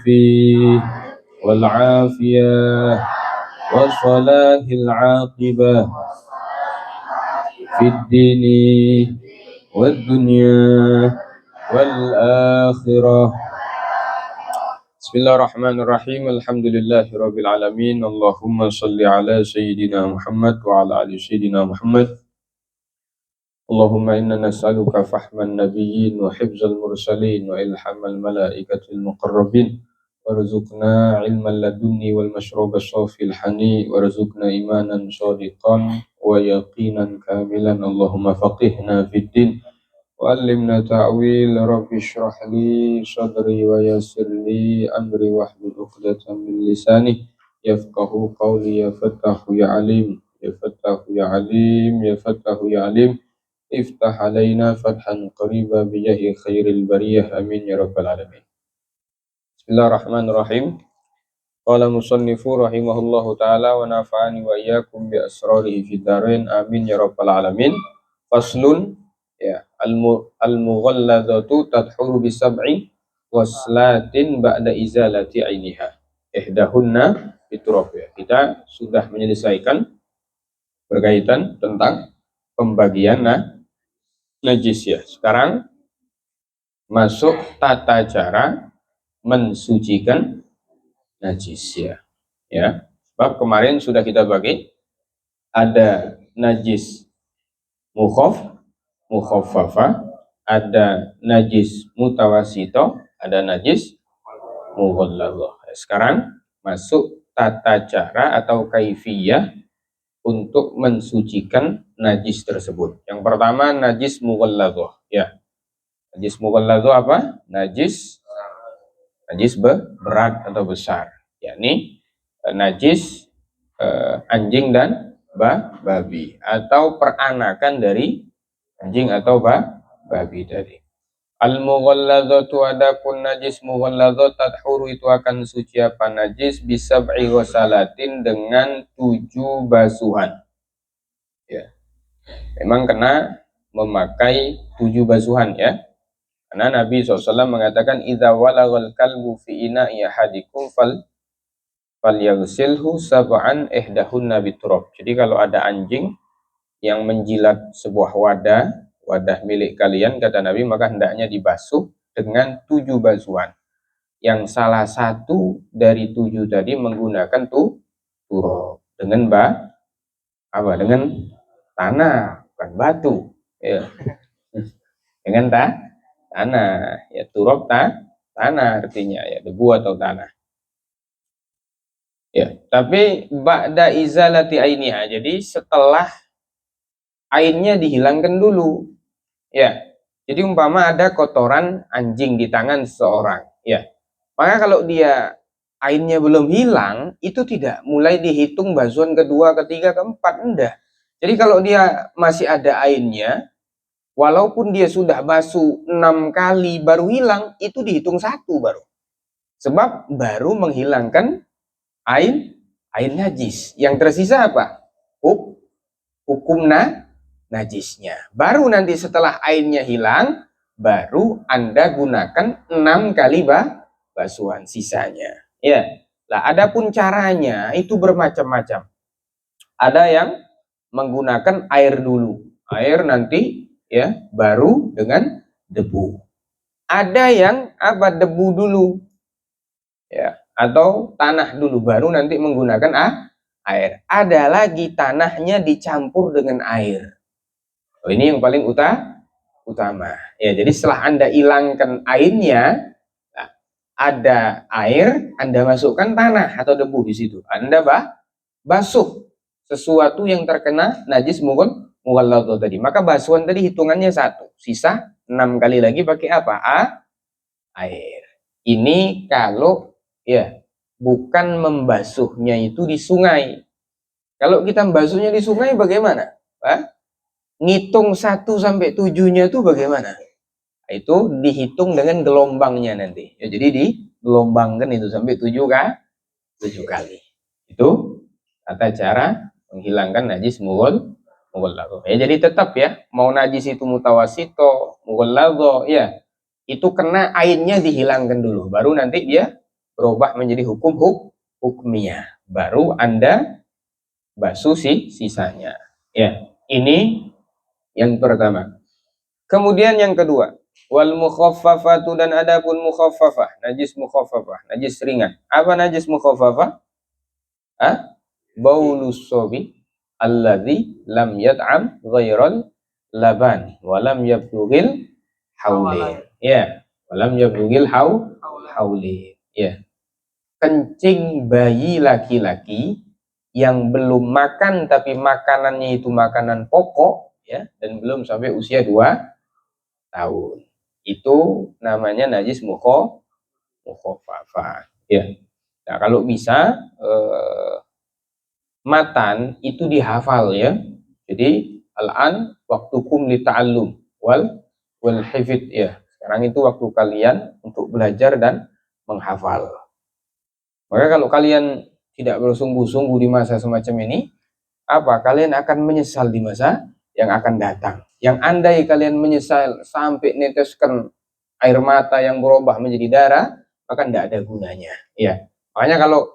فيه والعافية وصلاح العاقبة في الدين والدنيا والآخرة. بسم الله الرحمن الرحيم. الحمد لله رب العالمين. اللهم صل على سيدنا محمد وعلى آل سيدنا محمد. اللهم إنا نسألك فهم النبيين وحفظ المرسلين وإلحام الملائكة المقربين وارزقنا علما لدني والمشروب الصافي الحني وارزقنا إيمانا صادقا ويقينا كاملا. اللهم فقهنا في الدين وعلمنا تأويل. رب اشرح لي صدري ويسر لي أمري واحلل عقدة من لساني يفقه قولي. يا فتاح يا عليم، يا فتاح يا عليم، يا فتاح يا عليم، افتح علينا فتحا قريبا بجاه خير البرية. آمين يا رب العالمين. Bismillahirrahmanirrahim. Qala musannifu rahimahullahu ta'ala wa nafa'ani wa iyyakum bi asrarihi fid dharain. Amin ya rabbal alamin. Faslun, ya, al-mughalladzatu tadhuru bi sab'i waslatin ba'da izalati ainiha. Ihdahunna biturab. Ya. Kita sudah menyelesaikan berkaitan tentang pembagian najis ya. Sekarang masuk tata cara mensucikan najis ya. Sebab kemarin sudah kita bagi ada najis mukhaffafa, ada najis mutawasito, ada najis mughalladzah. Sekarang masuk tata cara atau kaifiyah untuk mensucikan najis tersebut. Yang pertama najis mughalladzah ya. Najis mughalladzah apa? Najis berat atau besar, yakni najis anjing dan babi atau peranakan dari anjing atau babi tadi. Al-mughalladzatu, adapun najis mughalladzah, tadhuru itu akan suci apa najis bisab'i ghusalatin dengan 7 basuhan. Ya. Memang kena memakai 7 basuhan ya. Karena Nabi SAW mengatakan idza walagal kalbu fi ina'i ahadikum falyaghsilhu sab'an ihdahunna biturab. Jadi kalau ada anjing yang menjilat sebuah wadah milik kalian, kata Nabi, maka hendaknya dibasuh dengan 7 basuhan. Yang salah satu dari 7 tadi menggunakan turab dengan dengan tanah, bukan batu. Ya. Dengan tanah, ya turab tanah artinya ya debu atau tanah. Ya, tapi ba'da izalati ainiha. Jadi setelah ainnya dihilangkan dulu. Ya. Jadi umpama ada kotoran anjing di tangan seseorang, ya. Maka kalau dia ainnya belum hilang, itu tidak mulai dihitung basuhan kedua, ketiga, keempat, enggak. Jadi kalau dia masih ada ainnya, walaupun dia sudah basuh 6 kali baru hilang, itu dihitung 1 baru. Sebab baru menghilangkan ain najis. Yang tersisa apa? Hukum najisnya. Baru nanti setelah ainnya hilang, baru Anda gunakan 6 kali basuhan sisanya. Ya. Lah, adapun caranya itu bermacam-macam. Ada yang menggunakan air dulu. Air nanti ya baru dengan debu. Ada yang debu dulu ya, atau tanah dulu baru nanti menggunakan air. Ada lagi tanahnya dicampur dengan air. Ini yang paling utama ya. Jadi setelah Anda hilangkan airnya, ada air, Anda masukkan tanah atau debu di situ. Anda basuh sesuatu yang terkena najis mughalladzah tadi. Maka basuhan tadi hitungannya 1. Sisa 6 kali lagi pakai apa? Air. Ini kalau ya bukan membasuhnya itu di sungai. Kalau kita membasuhnya di sungai bagaimana? Ngitung 1 sampai 7-nya itu bagaimana? Itu dihitung dengan gelombangnya nanti. Ya, jadi digelombangkan itu sampai 7 kali. Itu tata cara menghilangkan najis mughalladzah. Ya, jadi tetap ya, mau najis itu mutawasito, mughalladzah, ya, itu kena ainnya dihilangkan dulu, baru nanti dia berubah menjadi hukmiyah. Baru Anda basuh sisanya. Ya, ini yang pertama. Kemudian yang kedua, wal mukhaffafatu, dan adapun mukhaffafah, najis mukhaffafah, najis ringan. Apa najis mukhaffafah? Baulus sobi alladzi lam yat'am ghairal laban wa lam yablughil haulin. Ya, wa lam yablughil haulin. Ya. Kencing bayi laki-laki yang belum makan tapi makanannya itu makanan pokok, ya, dan belum sampai usia 2 tahun. Itu namanya najis mukhaffafah. Ya. Nah, kalau bisa matan itu dihafal, ya. Jadi al-an waktukum li ta'allum wal hifdz, ya. Sekarang itu waktu kalian untuk belajar dan menghafal. Maka kalau kalian tidak bersungguh-sungguh di masa semacam ini, kalian akan menyesal di masa yang akan datang. Yang andai kalian menyesal sampai neteskan air mata yang berubah menjadi darah, maka tidak ada gunanya. Ya. Makanya kalau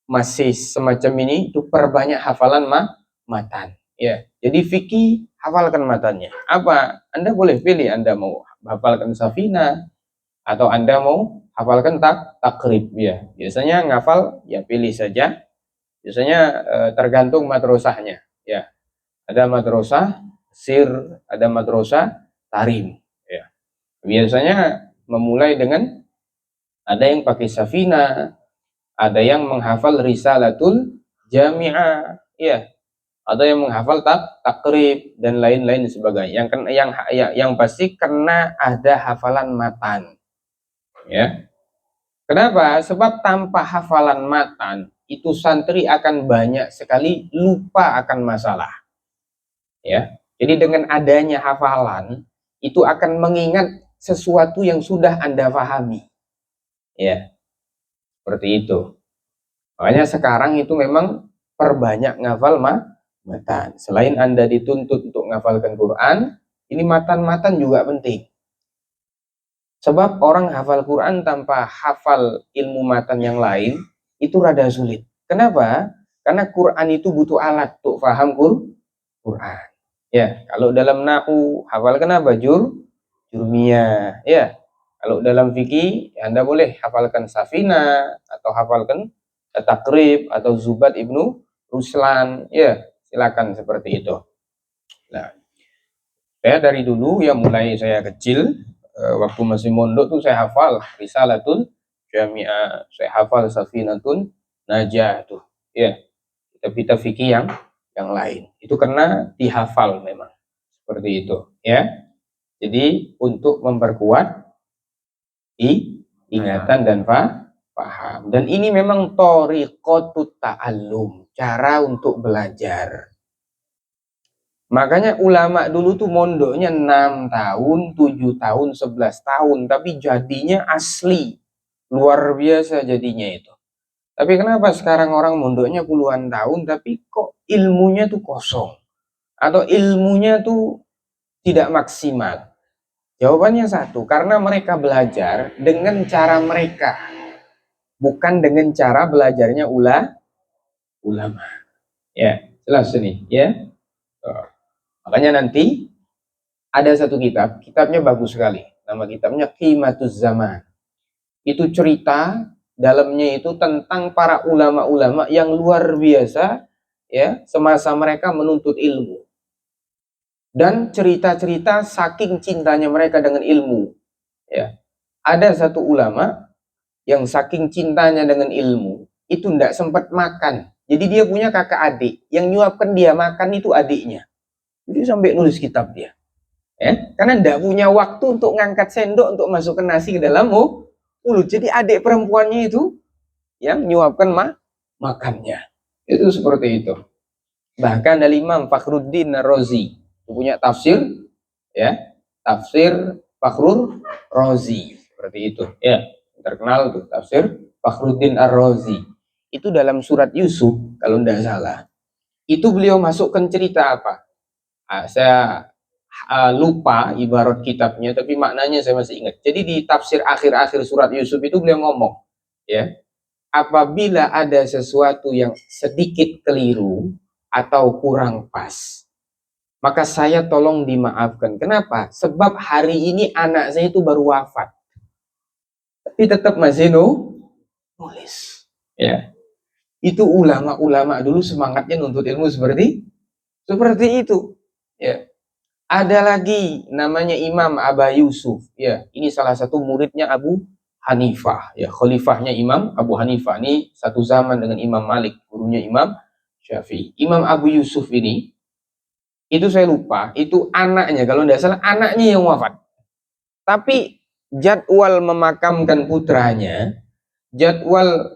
masih semacam ini, itu perbanyak hafalan matan. Ya. Jadi fikih, hafalkan matannya. Apa? Anda boleh pilih, Anda mau hafalkan Safina atau Anda mau hafalkan takrib, ya. Biasanya ngafal, ya pilih saja. Biasanya tergantung madrasahnya, ya. Ada madrasah sir, ada madrasah tarim, ya. Biasanya memulai dengan ada yang pakai Safina, ada yang menghafal Risalatul Jami'ah, ya. Ada yang menghafal takrib dan lain-lain sebagainya. Yang pasti kena ada hafalan matan, ya. Kenapa? Sebab tanpa hafalan matan itu santri akan banyak sekali lupa akan masalah, ya. Jadi dengan adanya hafalan itu akan mengingat sesuatu yang sudah Anda pahami, ya. Seperti itu. Makanya sekarang itu memang perbanyak ngafal matan. Selain Anda dituntut untuk ngafalkan Quran, ini matan-matan juga penting. Sebab orang hafal Quran tanpa hafal ilmu matan yang lain, itu rada sulit. Kenapa? Karena Quran itu butuh alat untuk paham Quran. Ya, kalau dalam nahu hafalkan apa? Jurmiyah. Ya, kalau dalam fikih, Anda boleh hafalkan Safina atau hafalkan Takrib atau Zubat Ibnu Ruslan. Ya, silakan seperti itu. Nah, saya dari dulu, ya mulai saya kecil, waktu masih mondok tuh saya hafal Risalatul Jami'ah, saya hafal Safinatun Najah tuh, ya. Kitab-kitab fikih yang lain. Itu karena dihafal memang. Seperti itu, ya. Jadi untuk memperkuat ingatan dan paham. Dan ini memang thoriqatut ta'allum, cara untuk belajar. Makanya ulama dulu tuh mondoknya 6 tahun, 7 tahun, 11 tahun, tapi jadinya asli. Luar biasa jadinya itu. Tapi kenapa sekarang orang mondoknya puluhan tahun, tapi kok ilmunya tuh kosong? Atau ilmunya tuh tidak maksimal? Jawabannya satu, karena mereka belajar dengan cara mereka, bukan dengan cara belajarnya ulama. Ya, jelas ini, ya. Makanya nanti ada satu kitabnya bagus sekali. Nama kitabnya Qimatuz Zaman. Itu cerita dalamnya itu tentang para ulama-ulama yang luar biasa, ya, semasa mereka menuntut ilmu. Dan cerita-cerita saking cintanya mereka dengan ilmu, ya. Ada satu ulama yang saking cintanya dengan ilmu, itu tidak sempat makan. Jadi dia punya kakak adik, yang nyuapkan dia makan itu adiknya. Jadi sampai nulis kitab dia. Ya, karena tidak punya waktu untuk ngangkat sendok untuk masukkan nasi ke dalam mulut. Jadi adik perempuannya itu yang nyuapkan makannya. Itu seperti itu. Bahkan dari Imam Fakhruddin Ar-Razi punya tafsir, ya, tafsir Fakhrur Razi, seperti itu, ya, terkenal tuh tafsir Fakhruddin Ar-Razi. Itu dalam surat Yusuf kalau tidak salah. Itu beliau masukkan cerita apa? Saya lupa ibarat kitabnya, tapi maknanya saya masih ingat. Jadi di tafsir akhir-akhir surat Yusuf itu beliau ngomong, ya, apabila ada sesuatu yang sedikit keliru atau kurang pas, maka saya tolong dimaafkan. Kenapa? Sebab hari ini anak saya itu baru wafat, tapi tetap masih nulis. Ya, itu ulama-ulama dulu semangatnya nuntut ilmu seperti itu. Ya, ada lagi namanya Imam Aba Yusuf. Ya, ini salah satu muridnya Abu Hanifah. Ya, khalifahnya Imam Abu Hanifah. Ini satu zaman dengan Imam Malik, gurunya Imam Syafi'i. Imam Abu Yusuf ini, itu saya lupa, itu anaknya, kalau tidak salah anaknya yang wafat. Tapi jadwal memakamkan putranya, jadwal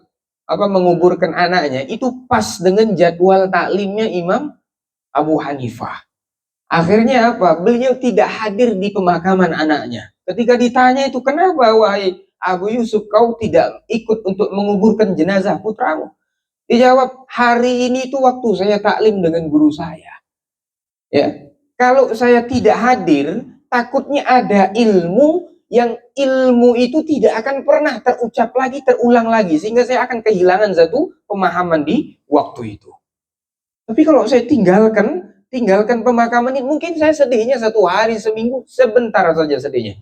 menguburkan anaknya itu pas dengan jadwal taklimnya Imam Abu Hanifah. Akhirnya apa? Beliau tidak hadir di pemakaman anaknya. Ketika ditanya itu, kenapa wahai Abu Yusuf kau tidak ikut untuk menguburkan jenazah putramu? Dijawab, hari ini itu waktu saya taklim dengan guru saya. Ya, kalau saya tidak hadir, takutnya ada ilmu yang ilmu itu tidak akan pernah terucap lagi, terulang lagi, sehingga saya akan kehilangan satu pemahaman di waktu itu. Tapi kalau saya tinggalkan pemakaman ini, mungkin saya sedihnya 1 hari, seminggu, sebentar saja sedihnya.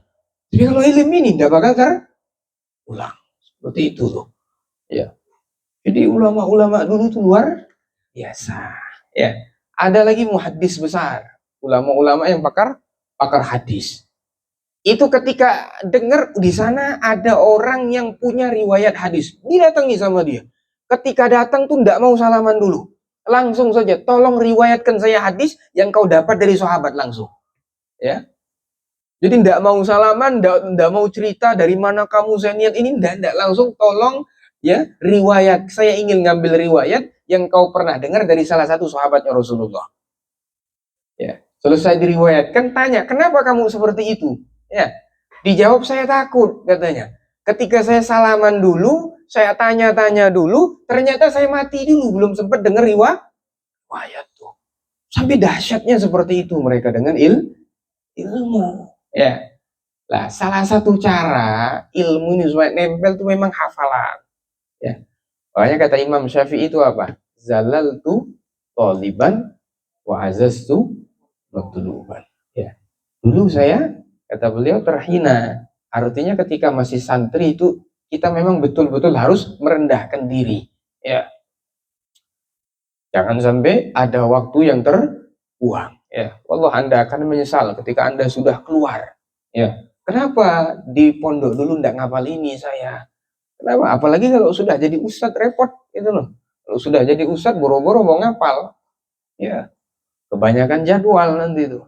Tapi kalau ilmu ini tidak bakal terulang. Seperti itu tuh. Ya. Jadi ulama-ulama dulu itu luar biasa. Ya. Ada lagi muhaddis besar, ulama-ulama yang pakar hadis. Itu ketika dengar di sana ada orang yang punya riwayat hadis, didatangi sama dia. Ketika datang tuh tidak mau salaman dulu, langsung saja, tolong riwayatkan saya hadis yang kau dapat dari sahabat langsung. Ya, jadi tidak mau salaman, tidak mau cerita dari mana kamu saya niat ini, tidak langsung tolong ya riwayat. Saya ingin ngambil riwayat yang kau pernah dengar dari salah satu sahabatnya Rasulullah. Ya, selesai diriwayatkan, tanya, kenapa kamu seperti itu? Ya, dijawab, saya takut, katanya. Ketika saya salaman dulu, saya tanya-tanya dulu, ternyata saya mati dulu, belum sempat dengar riwayat tuh. Sampai dahsyatnya seperti itu mereka dengan ilmu. Ya, lah salah satu cara ilmu ini supaya nempel tuh memang hafalan. Ya, makanya kata Imam Syafi'i itu apa? Zalaltu thaliban wa azaztu matluban. Ya, dulu saya, kata beliau, terhina. Artinya ketika masih santri itu kita memang betul-betul harus merendahkan diri. Ya, jangan sampai ada waktu yang terbuang. Ya, Allah, Anda akan menyesal ketika Anda sudah keluar. Ya, kenapa di pondok dulu ndak ngapal ini saya? Kenapa? Apalagi kalau sudah jadi ustadz, repot gitu loh. Kalau sudah jadi ustadz boro-boro mau ngapal, ya kebanyakan jadwal nanti itu.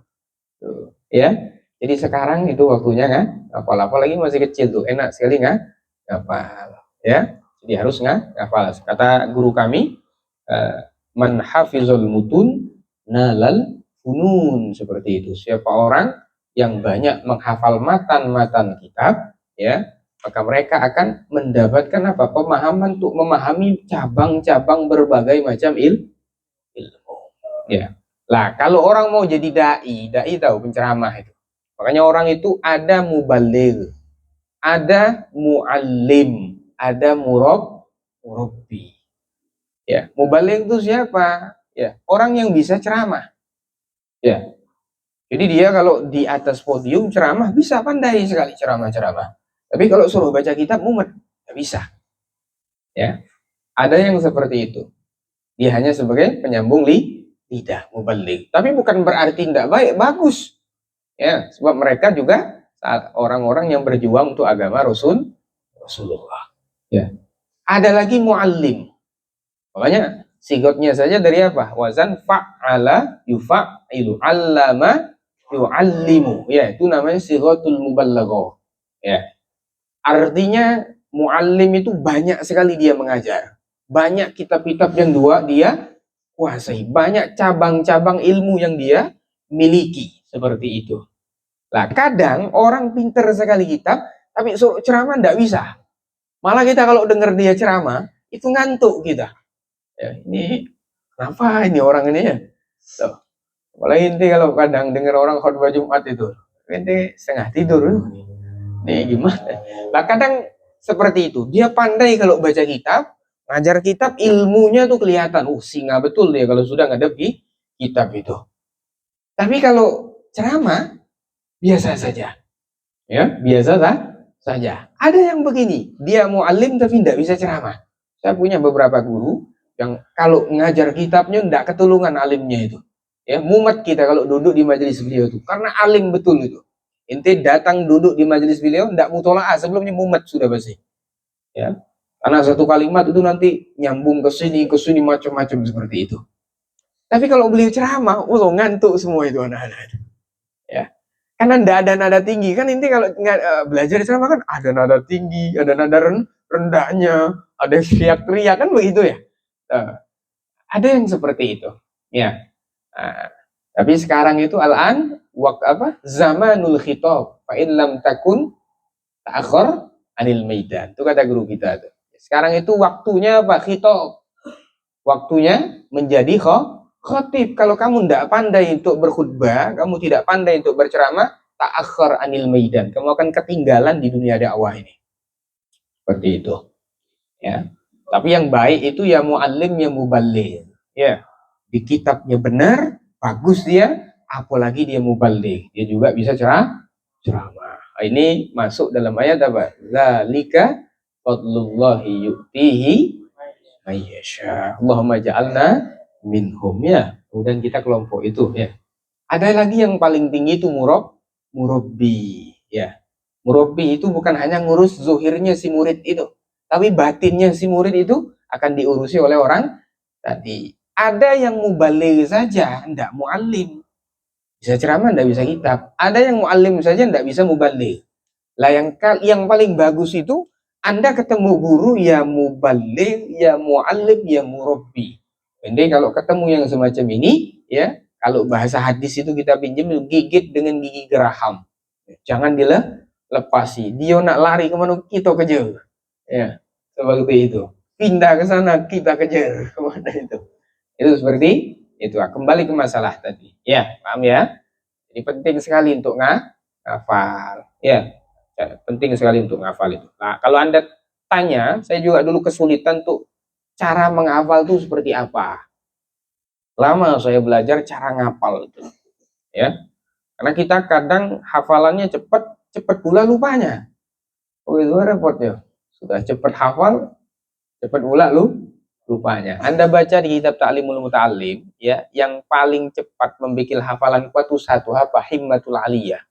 Tuh, ya. Jadi sekarang itu waktunya apalagi masih kecil tuh, enak sekali ngapal. Ya. Jadi harus ngapal. Kata guru kami, man hafizul mutun nalal funun, seperti itu. Siapa orang yang banyak menghafal matan-matan kitab, ya, maka mereka akan mendapatkan apa? Pemahaman untuk memahami cabang-cabang berbagai macam ilmu. Ya. Lah, kalau orang mau jadi dai tahu penceramah itu. Makanya orang itu ada mubaligh, ada muallim, ada murabbi. Ya, mubaligh itu siapa? Ya, orang yang bisa ceramah. Ya. Jadi dia kalau di atas podium ceramah bisa pandai sekali ceramah-ceramah. Tapi kalau suruh baca kitab mumet, nggak bisa. Ya. Ada yang seperti itu. Dia hanya sebagai penyambung lidah, mubaligh. Tapi bukan berarti tidak baik, bagus. Ya, sebab mereka juga saat orang-orang yang berjuang untuk agama Rasulullah. Ya. Ada lagi muallim. Makanya sigotnya saja dari apa? Wazan fa'ala yufa'ilu, allama yu'allimu. Ya, itu namanya sigotul muballaghah. Ya. Artinya muallim itu banyak sekali dia mengajar. Banyak kitab-kitab yang dia kuasai. Banyak cabang-cabang ilmu yang dia miliki. Seperti itu. Lah, kadang orang pinter sekali kitab, tapi suruh ceramah tidak bisa. Malah kita kalau dengar dia ceramah, itu ngantuk kita. Ya, ini kenapa ini orang ini ya? Tuh. Apalagi inti kalau kadang dengar orang khutbah Jumat itu, inti setengah tidur. Nih gimana? Lah kadang seperti itu. Dia pandai kalau baca kitab, ngajar kitab, ilmunya tuh kelihatan. Singa betul dia kalau sudah ngadepi kitab itu. Tapi kalau ceramah, biasa saja. Ya, biasa saja. Ada yang begini, dia mu'alim tapi tidak bisa ceramah. Saya punya beberapa guru yang kalau ngajar kitabnya tidak ketulungan alimnya itu. Ya, mumet kita kalau duduk di majelis beliau itu. Karena alim betul itu. Inti datang duduk di majelis beliau, tidak mutola'ah, sebelumnya mumet sudah pasti. Ya, karena satu kalimat itu nanti nyambung ke sini macam-macam seperti itu. Tapi kalau beliau ceramah, ngantuk semua itu anak-anak. Ya, karena tidak ada nada tinggi kan. Inti kalau belajar ceramah kan ada nada tinggi, ada nada rendahnya, ada teriak-teriak kan begitu ya. Ada yang seperti itu. Ya. Tapi sekarang itu al-an zamanul khitab fa in lam takun ta'akhir anil maidan. Itu kata guru kita tuh. Sekarang itu waktunya apa? Khitab. Waktunya menjadi khatib. Kalau kamu tidak pandai untuk berkhutbah, kamu tidak pandai untuk berceramah, ta'akhir anil maidan. Kamu akan ketinggalan di dunia dakwah ini. Seperti itu. Ya. Tapi yang baik itu ya muallim, ya muballigh. Ya. Di kitabnya benar, bagus dia, apalagi dia muballigh. Dia juga bisa ceramah. Ini masuk dalam ayat apa? Zalika fadlullahi yu'tihi mayyasha. Allahumma ja'alna minhum, ya. Kemudian kita kelompok itu, ya. Ada lagi yang paling tinggi itu murabbi, ya. Murabbi itu bukan hanya ngurus zuhirnya si murid itu, tapi batinnya si murid itu akan diurusi oleh orang tadi. Ada yang mubaligh saja, tidak muallim. Bisa ceramah, tidak bisa kitab. Ada yang muallim saja, tidak bisa mubaligh. Lah yang paling bagus itu Anda ketemu guru ya mubaligh, ya muallim, ya murabbi. Jadi kalau ketemu yang semacam ini, ya, kalau bahasa hadis itu kita pinjam, gigit dengan gigi geraham. Jangan dilepasi. Dia nak lari kemana kita kejar. Ya, seperti itu. Pindah ke sana kita kejar kemana itu. Itu seperti itu. Kembali ke masalah tadi. Ya, paham ya? Jadi penting sekali untuk ngafal. Ya, penting sekali untuk ngafal itu. Nah, kalau Anda tanya, saya juga dulu kesulitan tuh cara menghafal itu seperti apa. Lama saya belajar cara ngafal itu. Ya. Karena kita kadang hafalannya cepat pula lupanya. Oh, itu repotnya. Sudah cepat hafal, cepat pula lupanya. Anda baca di kitab Ta'limul Muta'allim, ya, yang paling cepat membuat hafalan kuat itu satu apa? Himmatul aliyah.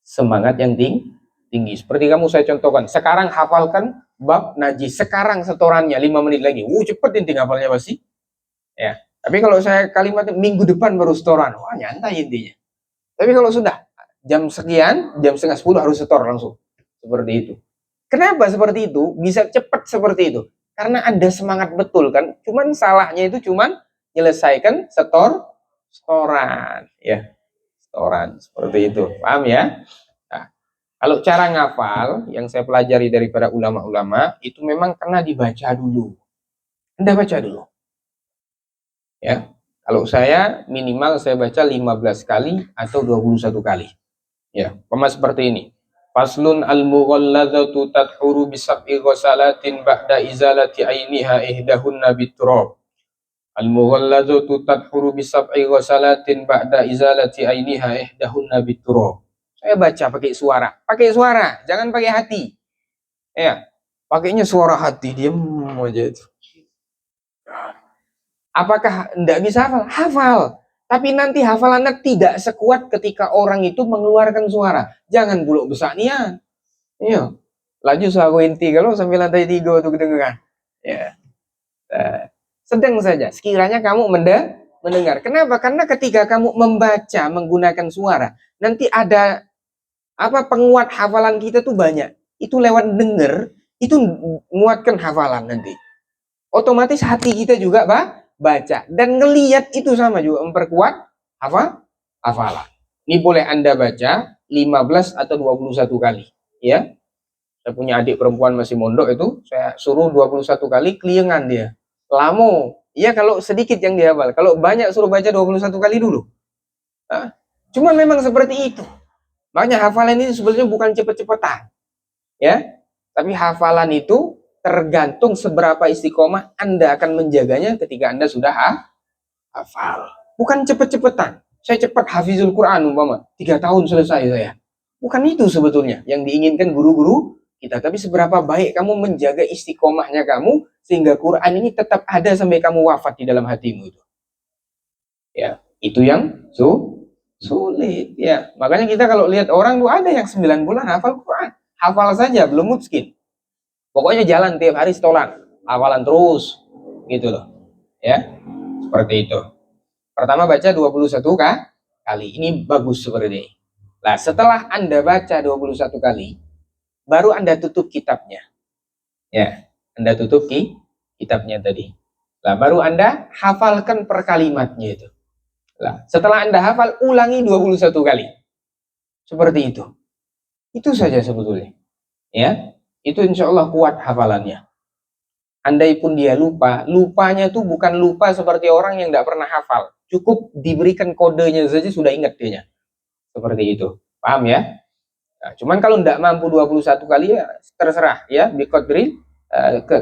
Semangat yang tinggi. Seperti kamu saya contohkan. Sekarang hafalkan bab najis. Sekarang setorannya 5 menit lagi. Cepet inti hafalnya pasti. Ya. Tapi kalau saya kalimat minggu depan baru setoran, nyantai intinya. Tapi kalau sudah jam sekian, jam setengah 10 harus setor langsung. Seperti itu. Kenapa seperti itu? Bisa cepat seperti itu. Karena ada semangat betul kan. Cuman salahnya itu menyelesaikan setoran, ya. Setoran seperti itu. Paham ya? Nah, kalau cara ngafal yang saya pelajari daripada ulama-ulama itu memang kena dibaca dulu. Anda baca dulu. Ya. Kalau saya minimal saya baca 15 kali atau 21 kali. Ya, seperti ini. Faslun al-mughalladzatu tadhuru bisab'i ghasalatin ba'da izalati ainiha ihdahunna biturab. Al-mughalladzatu tadhuru bisab'i ghasalatin ba'da izalati ainiha ihdahunna biturab. Saya baca pakai suara, jangan pakai hati. Ya, pakainya suara hati, diam aja itu. Apakah tidak bisa hafal? Hafal. Tapi nanti hafalannya tidak sekuat ketika orang itu mengeluarkan suara. Jangan buluk besar nian. Iya. Laju suara inti kalau sambil lantai 3 untuk kedengaran. Ya. Sedang saja. Sekiranya kamu mendengar. Kenapa? Karena ketika kamu membaca menggunakan suara, nanti ada penguat hafalan kita tuh banyak. Itu lewat dengar, itu menguatkan hafalan nanti. Otomatis hati kita juga baca dan ngelihat itu sama juga memperkuat hafalan. Ini boleh Anda baca 15 atau 21 kali, ya. Saya punya adik perempuan masih mondok itu, saya suruh 21 kali keliengan dia. Lamo. Ya kalau sedikit yang dihafal, kalau banyak suruh baca 21 kali dulu. Nah, cuman memang seperti itu. Makanya hafalan ini sebenarnya bukan cepet-cepetan. Ya. Tapi hafalan itu tergantung seberapa istiqomah Anda akan menjaganya ketika Anda sudah hafal. Bukan cepet-cepetan. Saya cepat hafizul Quran umpama 3 tahun selesai saya. Bukan itu sebetulnya yang diinginkan guru-guru kita. Tapi seberapa baik kamu menjaga istiqomahnya kamu sehingga Quran ini tetap ada sampai kamu wafat di dalam hatimu itu. Ya, itu yang sulit ya. Makanya kita kalau lihat orang tuh ada yang 9 bulan hafal Quran. Hafal saja, belum miskin. Pokoknya jalan tiap hari setolan, hafalan terus gitu loh. Ya. Seperti itu. Pertama baca 21 kali. Ini bagus seperti ini. Nah, setelah Anda baca 21 kali, baru Anda tutup kitabnya. Ya, Anda tutup kitabnya tadi. Nah, baru Anda hafalkan per kalimatnya itu. Nah, setelah Anda hafal, ulangi 21 kali. Seperti itu. Itu saja sebetulnya. Ya, itu insya Allah kuat hafalannya. Andai pun dia lupa, lupanya itu bukan lupa seperti orang yang tidak pernah hafal. Cukup diberikan kodenya saja sudah ingat dia. Seperti itu. Paham ya? Nah, cuman kalau tidak mampu 21 kali ya terserah ya, biqadri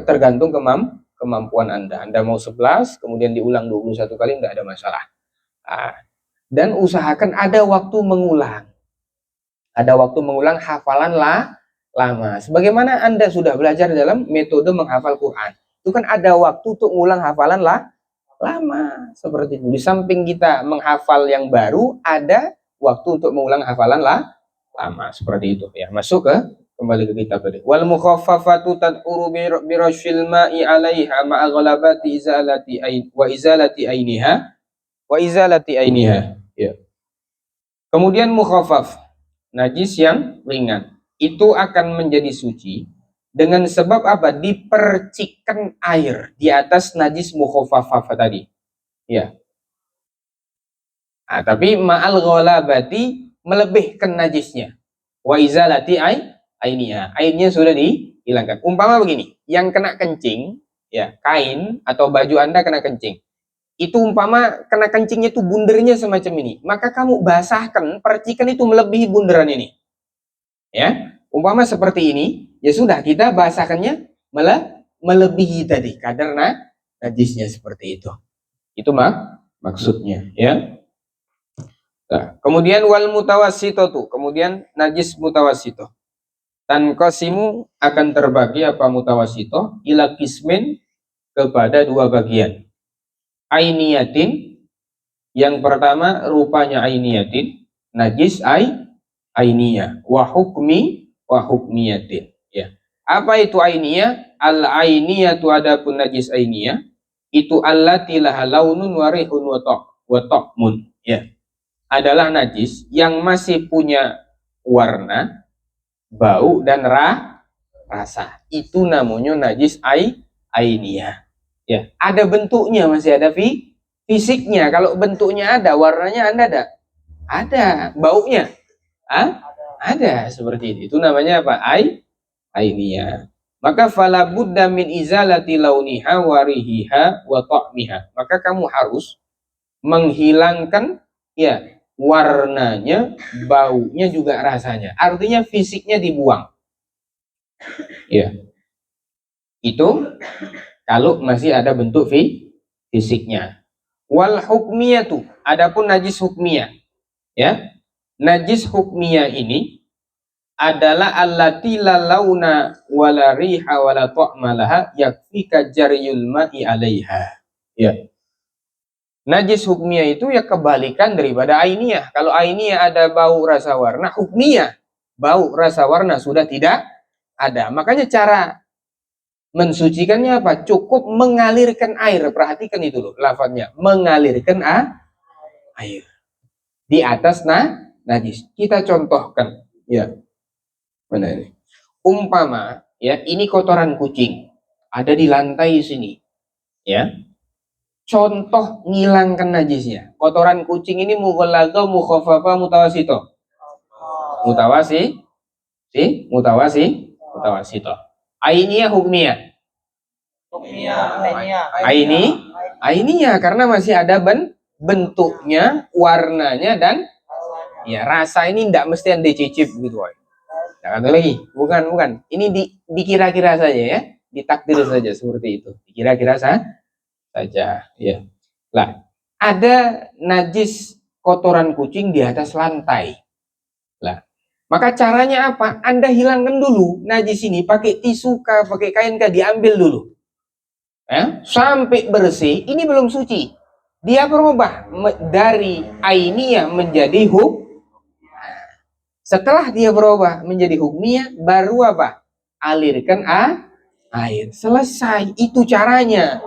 tergantung kemampuan Anda. Anda mau 11, kemudian diulang 21 kali tidak ada masalah. Nah, dan usahakan ada waktu mengulang. Ada waktu mengulang hafalan lama. Sebagaimana Anda sudah belajar dalam metode menghafal Quran. Itu kan ada waktu untuk mengulang hafalan lama. Seperti itu. Di samping kita menghafal yang baru, ada waktu untuk mengulang hafalan lama. Seperti itu. Ya, masuk kembali ke kitab tadi. Wal mukhaffafatu tad'uru birashil ma'i 'alaiha ma'a ghalabati izalati ainiha wa izalati ainiha. Ya. Kemudian mukhaffaf, najis yang ringan, itu akan menjadi suci dengan sebab apa? Dipercikkan air di atas najis mukhaffafah tadi. Ya. Nah, tapi ma'al ghalabati melebihkan najisnya. Wa izalati ainiha. Airnya sudah dihilangkan. Umpama begini, yang kena kencing, ya, kain atau baju Anda kena kencing. Itu umpama kena kencingnya itu bundernya semacam ini, maka kamu basahkan, percikan itu melebihi bunderan ini. Ya, umpama seperti ini, ya sudah kita basahkannya melebihi tadi kadar najisnya seperti itu. Itu maksudnya, ya. Nah, kemudian wal mutawassithatu, kemudian najis mutawassithah. Tanqasimu akan terbagi apa mutawassithah ila qismin kepada 2 bagian. Ainiyatin, yang pertama rupanya ainiyatin, najis ainiyah, wa hukmiyatin. Ya. Apa itu ainiyah? Al ainiyatu adapun najis ainiyah itu allati laha launun wa rihun wa ta'mun. Ya. Adalah najis yang masih punya warna, bau dan rasa. Itu namanya najis ainiyah. Ya, ada bentuknya, masih ada fisiknya. Kalau bentuknya ada, warnanya ada? Ada. Baunya? Ada. Seperti itu. Itu namanya apa? Ainiyah. Maka fala budda min izalati launiha wa rihiha wa ta'miha. Maka kamu harus menghilangkan ya warnanya, baunya juga rasanya. Artinya fisiknya dibuang. Ya. Itu kalau masih ada bentuk fisiknya. Wal hukmiyatu, adapun najis hukmiyah, ya. Najis hukmiyah ini adalah allati la launa wala riha wala ta'ma laha yakfika jaryul ma'i 'alaiha. Ya. Najis hukmiyah itu ya kebalikan daripada ainiyah. Kalau ainiyah ada bau rasa warna, hukmiyah bau rasa warna sudah tidak ada. Makanya cara mensucikannya apa? Cukup mengalirkan air. Perhatikan itu loh lafadznya. Mengalirkan air di atas najis. Kita contohkan. Ya. Mana ini? Umpama ya, ini kotoran kucing. Ada di lantai sini. Ya. Contoh ngilangkan najisnya. Kotoran kucing ini mughalladha, mukhaffafa, mutawassithah. Mutawassithah. Ainiyah hukmiyah. Ainiyah karena masih ada bentuknya, warnanya dan ya rasa ini tidak mesti Anda cicip gitu. Nah, kata lagi, bukan. Ini dikira-kira saja ya, ditakdir saja seperti itu. Dikira-kira saja, ya. Lah, ada najis kotoran kucing di atas lantai. Lah, maka caranya apa? Anda hilangkan dulu najis ini pakai tisu kah, pakai kain kah, diambil dulu. Ya, sampai bersih, ini belum suci. Dia berubah dari ainiyah menjadi setelah dia berubah menjadi hukmiyah, baru apa? Alirkan air. Selesai. Itu caranya.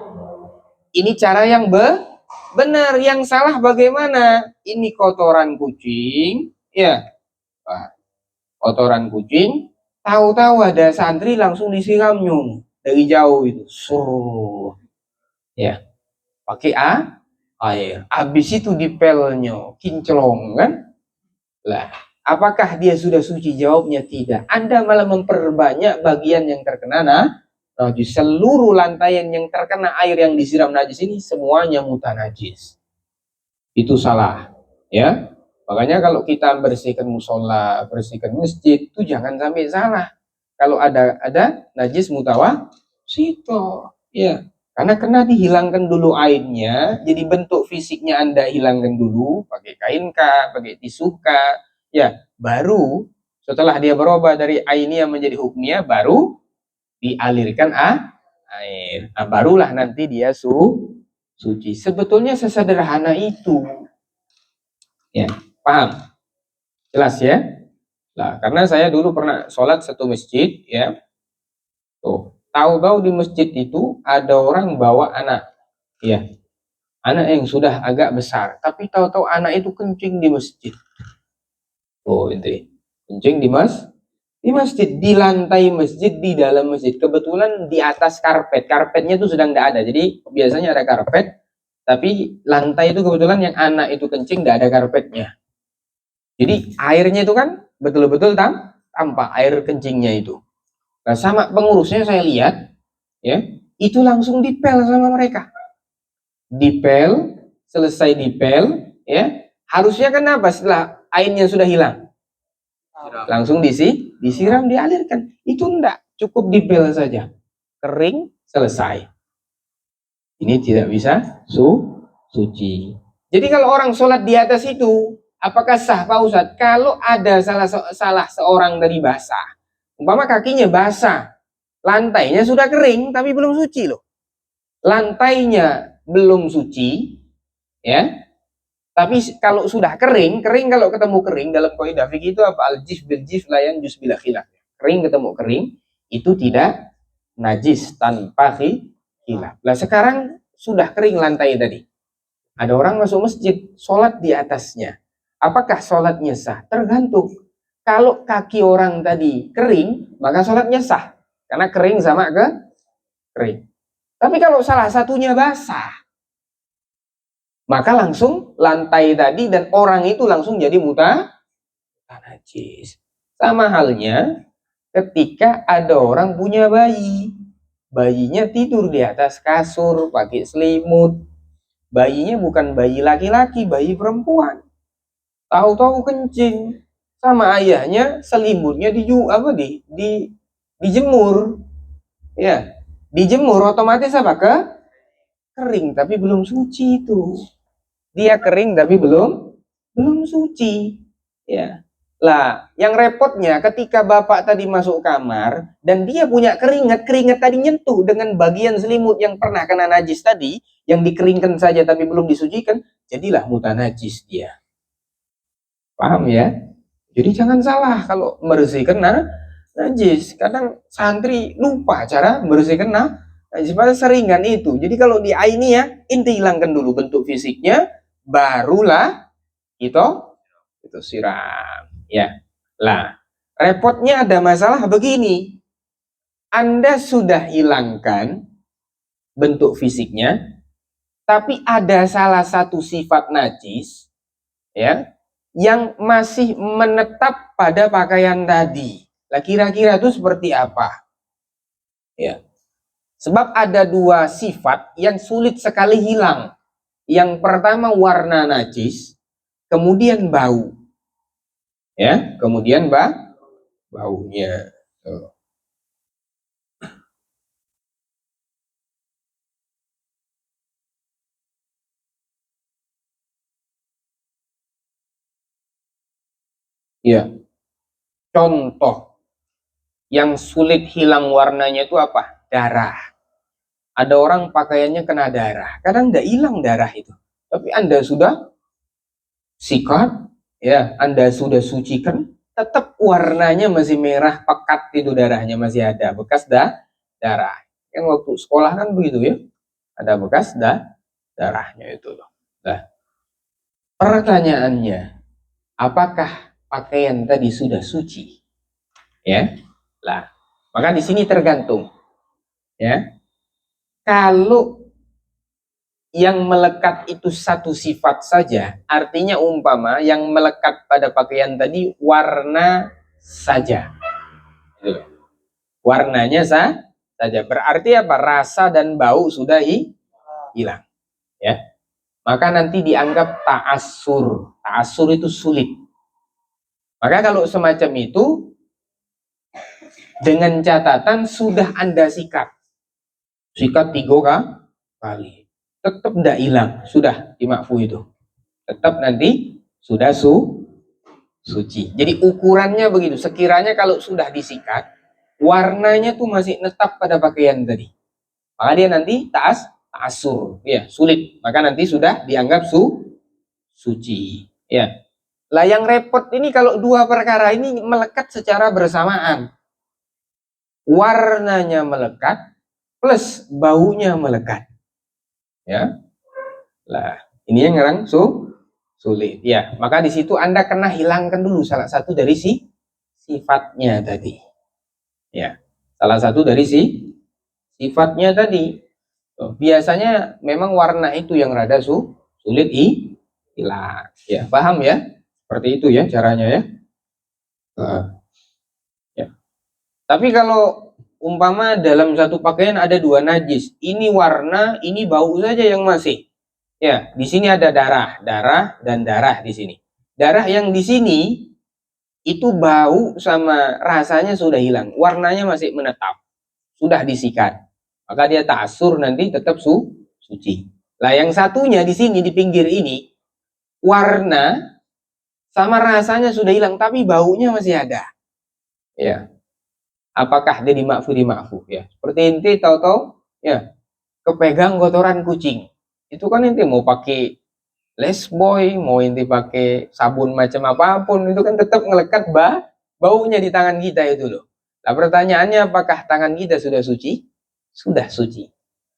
Ini cara yang benar. Yang salah bagaimana? Ini kotoran kucing. Ya. Kotoran kucing. Tahu-tahu ada santri langsung disiramnya dari jauh itu. Ya. Pakai air. Habis itu dipelnya. Kinclong kan? Lah. Apakah dia sudah suci? Jawabnya tidak. Anda malah memperbanyak bagian yang terkena najis. Seluruh lantaian yang terkena air yang disiram najis ini semuanya mutanajis. Itu salah, ya. Makanya kalau kita bersihkan musola, bersihkan masjid, itu jangan sampai salah. Kalau ada najis mutawasito, ya. Karena kena dihilangkan dulu airnya, jadi bentuk fisiknya Anda hilangkan dulu, pakai kain kah, pakai tisu kah, ya, baru setelah dia berubah dari ainiyah menjadi hukmiyah, baru dialirkan air. Nah, barulah nanti dia suci. Sebetulnya sesederhana itu. Ya, paham? Jelas ya? Nah, karena saya dulu pernah sholat satu masjid, ya. Tuh, tahu-tahu di masjid itu ada orang bawa anak, ya. Anak yang sudah agak besar, tapi tahu-tahu anak itu kencing di masjid. Oh, itu kencing di masjid, di lantai masjid, di dalam masjid. Kebetulan di atas karpetnya itu sedang tidak ada. Jadi biasanya ada karpet, tapi lantai itu kebetulan yang anak itu kencing tidak ada karpetnya. Jadi airnya itu kan betul-betul tampak air kencingnya itu. Nah, sama pengurusnya saya lihat, ya, itu langsung dipel sama mereka. Dipel, selesai dipel, ya. Harusnya kenapa setelah airnya sudah hilang? Langsung disiram, dialirkan. Itu enggak, cukup dipel saja. Kering, selesai. Ini tidak bisa suci. Jadi kalau orang sholat di atas itu, apakah sah Pak Ustadz? Kalau ada salah seorang dari basah, umpama kakinya basah, lantainya sudah kering, tapi belum suci loh. Lantainya belum suci, ya. Tapi kalau sudah kering kalau ketemu kering dalam kaidah fikih itu apa? Al-jif bil jif la yanjus bila khilaf. Kering ketemu kering itu tidak najis tanpa khilaf. Nah, sekarang sudah kering lantai tadi. Ada orang masuk masjid, sholat di atasnya. Apakah sholatnya sah? Tergantung. Kalau kaki orang tadi kering, maka sholatnya sah. Karena kering sama kering. Tapi kalau salah satunya basah, maka langsung lantai tadi dan orang itu langsung jadi mutanajis. Sama halnya ketika ada orang punya bayi. Bayinya tidur di atas kasur, pakai selimut. Bayinya bukan bayi laki-laki, bayi perempuan. Tahu-tahu kencing. Sama ayahnya selimutnya dijemur. Ya, dijemur otomatis apa? Kering tapi belum suci itu. Dia kering tapi belum suci, ya. Lah, yang repotnya ketika bapak tadi masuk kamar dan dia punya keringat tadi nyentuh dengan bagian selimut yang pernah kena najis tadi, yang dikeringkan saja tapi belum disucikan, jadilah mutanajis dia. Paham ya? Jadi jangan salah kalau membersihkan najis. Kadang santri lupa cara membersihkan najis, pada seringan itu. Jadi kalau di ainiyah, inti hilangkan dulu bentuk fisiknya, barulah itu siram, ya. Lah, repotnya ada masalah begini. Anda sudah hilangkan bentuk fisiknya, tapi ada salah satu sifat najis, ya, yang masih menetap pada pakaian tadi. Lah, kira-kira itu seperti apa? Ya. Sebab ada dua sifat yang sulit sekali hilang. Yang pertama warna najis, kemudian bau. Ya, kemudian baunya. Tuh. Ya, contoh yang sulit hilang warnanya itu apa? Darah. Ada orang pakaiannya kena darah, kadang nggak hilang darah itu. Tapi Anda sudah sikat, ya, Anda sudah sucikan, tetap warnanya masih merah pekat, itu darahnya masih ada bekas darah. Kan waktu sekolah kan begitu ya, ada bekas darahnya itu loh. Nah, pertanyaannya, apakah pakaian tadi sudah suci? Ya, lah, maka di sini tergantung. Ya, kalau yang melekat itu satu sifat saja, artinya umpama yang melekat pada pakaian tadi warna saja. Gitu. Warnanya saja. Berarti apa? Rasa dan bau sudah hilang. Ya. Maka nanti dianggap ta'asur. Ta'asur itu sulit. Maka kalau semacam itu, dengan catatan sudah Anda sikat. Sikat 3 kali. Tetap tidak hilang. Sudah dimakfu itu. Tetap nanti sudah suci. Jadi ukurannya begitu. Sekiranya kalau sudah disikat, warnanya tuh masih netap pada pakaian tadi, maka dia nanti ta'asur, ya, sulit. Maka nanti sudah dianggap suci. Ya. Lah yang repot ini kalau dua perkara ini melekat secara bersamaan. Warnanya melekat plus baunya melekat. Ya. Lah, ini yang ngerang sulit. Ya, maka di situ Anda kena hilangkan dulu salah satu dari sifatnya tadi. Ya, salah satu dari sifatnya tadi. Biasanya memang warna itu yang rada sulit hilang. Ya, paham ya? Seperti itu ya caranya ya. Ya. Tapi kalau umpama dalam satu pakaian ada 2 najis, ini warna, ini bau saja yang masih. Ya, di sini ada darah dan darah di sini. Darah yang di sini itu bau sama rasanya sudah hilang, warnanya masih menetap, sudah disikat. Maka dia ta'asur nanti tetap suci. Lah yang satunya di sini di pinggir ini warna sama rasanya sudah hilang tapi baunya masih ada. Ya. Apakah dia dimakfu ya? Seperti inti tahu-tahu ya, kepegang kotoran kucing. Itu kan inti mau pakai lesboy, mau inti pakai sabun macam apapun, itu kan tetap ngelekat baunya di tangan kita itu loh. Nah pertanyaannya, apakah tangan kita sudah suci? Sudah suci.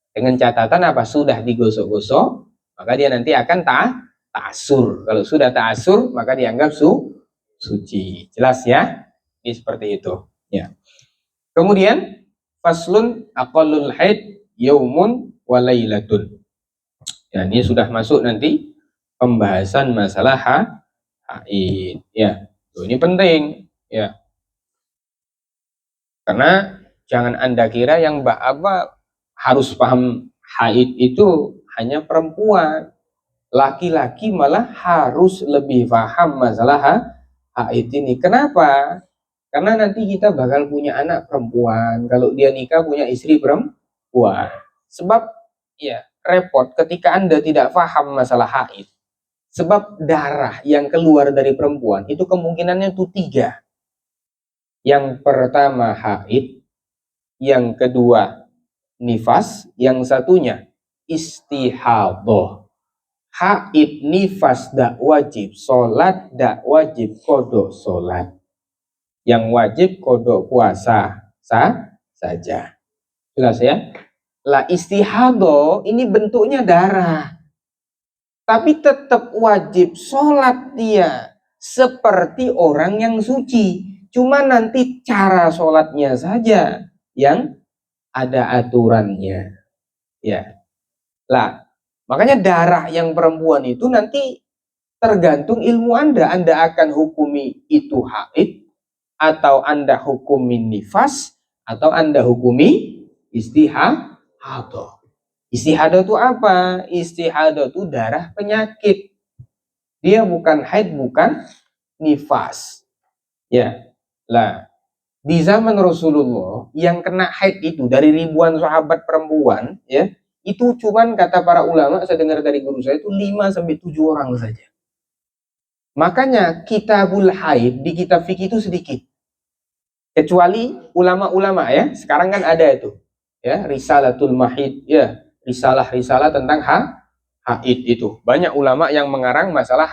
Dengan catatan apa? Sudah digosok-gosok, maka dia nanti akan ta'asur. Kalau sudah ta'asur, maka dianggap suci. Jelas ya? Ini seperti itu. Ya. Kemudian faslun aqallul haid yaumun walailatun. Ya, ini sudah masuk nanti pembahasan masalah haid. Ya, ini penting. Ya, karena jangan Anda kira yang harus paham haid itu hanya perempuan. Laki-laki malah harus lebih paham masalah haid ini. Kenapa? Karena nanti kita bakal punya anak perempuan. Kalau dia nikah punya istri perempuan. Sebab ya repot ketika Anda tidak paham masalah haid. Sebab darah yang keluar dari perempuan itu kemungkinannya itu 3. Yang pertama haid, yang kedua nifas, yang satunya istihadah. Haid nifas dak wajib sholat, dak wajib kodok sholat. Yang wajib kodok puasa saja. Jelas ya? Lah istihadah ini bentuknya darah, tapi tetap wajib sholat dia seperti orang yang suci. Cuma nanti cara sholatnya saja yang ada aturannya. Ya. Lah, makanya darah yang perempuan itu nanti tergantung ilmu Anda. Anda akan hukumi itu haid, atau Anda hukumi nifas, atau Anda hukumi istihadah. Istihadah itu apa? Istihadah itu darah penyakit. Dia bukan haid, bukan nifas. Ya. Lah, Di zaman Rasulullah yang kena haid itu dari ribuan sahabat perempuan, ya, itu cuman kata para ulama, saya dengar dari guru saya itu 5 sampai 7 orang saja. Makanya kitabul haid di kitab fikih itu sedikit. Kecuali ulama-ulama ya, sekarang kan ada itu. Ya, Risalatul Mahid, ya, risalah-risalah tentang haid itu. Banyak ulama yang mengarang masalah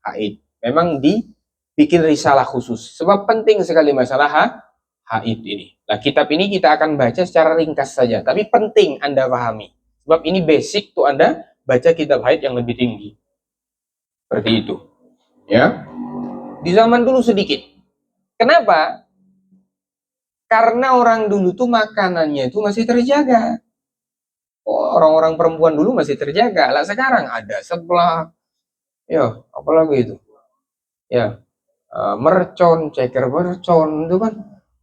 haid. Memang dibikin risalah khusus. Sebab penting sekali masalah haid ini. Nah, kitab ini kita akan baca secara ringkas saja. Tapi penting Anda pahami. Sebab ini basic tuh Anda baca kitab haid yang lebih tinggi. Seperti itu. Ya. Di zaman dulu sedikit. Kenapa? Karena orang dulu tuh makanannya itu masih terjaga. Orang-orang perempuan dulu masih terjaga. Lah sekarang ada sebelah, ya apalagi itu, ya mercon, ceker mercon itu kan,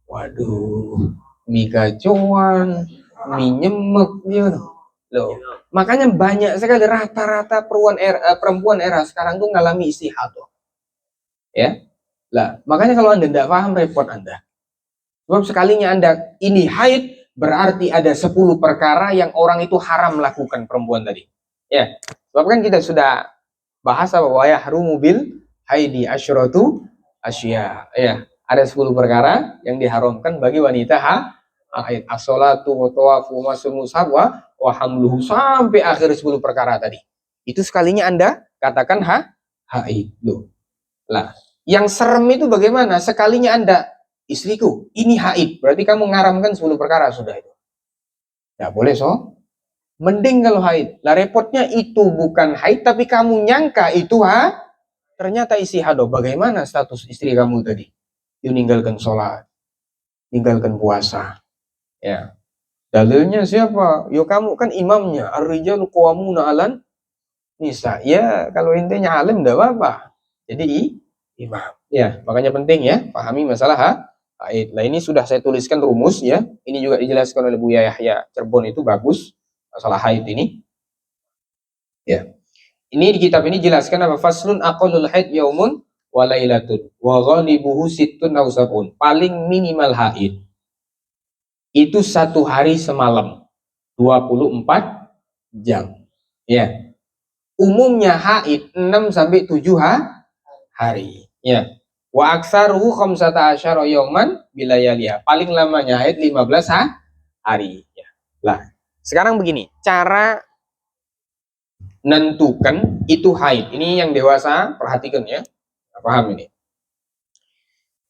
waduh, mie gacoan, mie nyemek, ya loh. Makanya banyak sekali rata-rata perempuan era sekarang tuh ngalami istihadah. Ya, lah makanya kalau Anda tidak paham repot Anda. Sebab sekalinya Anda ini haid, berarti ada 10 perkara yang orang itu haram lakukan perempuan tadi. Ya, sebab kan kita sudah bahas bahwa yahrumu bil haidi asyratu asya. Ya, ada 10 perkara yang diharamkan bagi wanita haid. As-shalatu wa tawafu wa musab wa hamluhu sampai akhir 10 perkara tadi. Itu sekalinya Anda katakan haid. Loh. Lah, yang serem itu bagaimana? Sekalinya Anda, istriku, ini haid, berarti kamu ngaramkan 10 perkara sudah itu. Ya boleh mending kalau haid. Lah repotnya itu bukan haid, tapi kamu nyangka itu ternyata istihadah. Bagaimana status istri kamu tadi? You ninggalkan sholat, ninggalkan puasa. Ya. Dalilnya siapa? Yo kamu kan imamnya. Ar-rijalu qawwamuna 'alan nisa. Ya kalau intinya alim enggak apa-apa. Jadi imam. Ya, makanya penting ya pahami masalah haid. Nah ini sudah saya tuliskan rumus ya. Ini juga dijelaskan oleh Buya Yahya Cirebon, itu bagus masalah haid ini. Ya. Ini di kitab ini jelaskan apa? Faslun aqallul haid yaumun wa lailatun wa ghalibuhu sittun aw sab'un. Paling minimal haid itu 1 hari semalam, 24 jam. Ya. Umumnya haid 6 sampai 7 hari. Ya. Wa aksaruhu khamsata asyara yauman bilayaliha. Paling lamanya haid 15 hari. Ya. Lah, sekarang begini, cara nentukan itu haid. Ini yang dewasa perhatikan ya. Paham ini.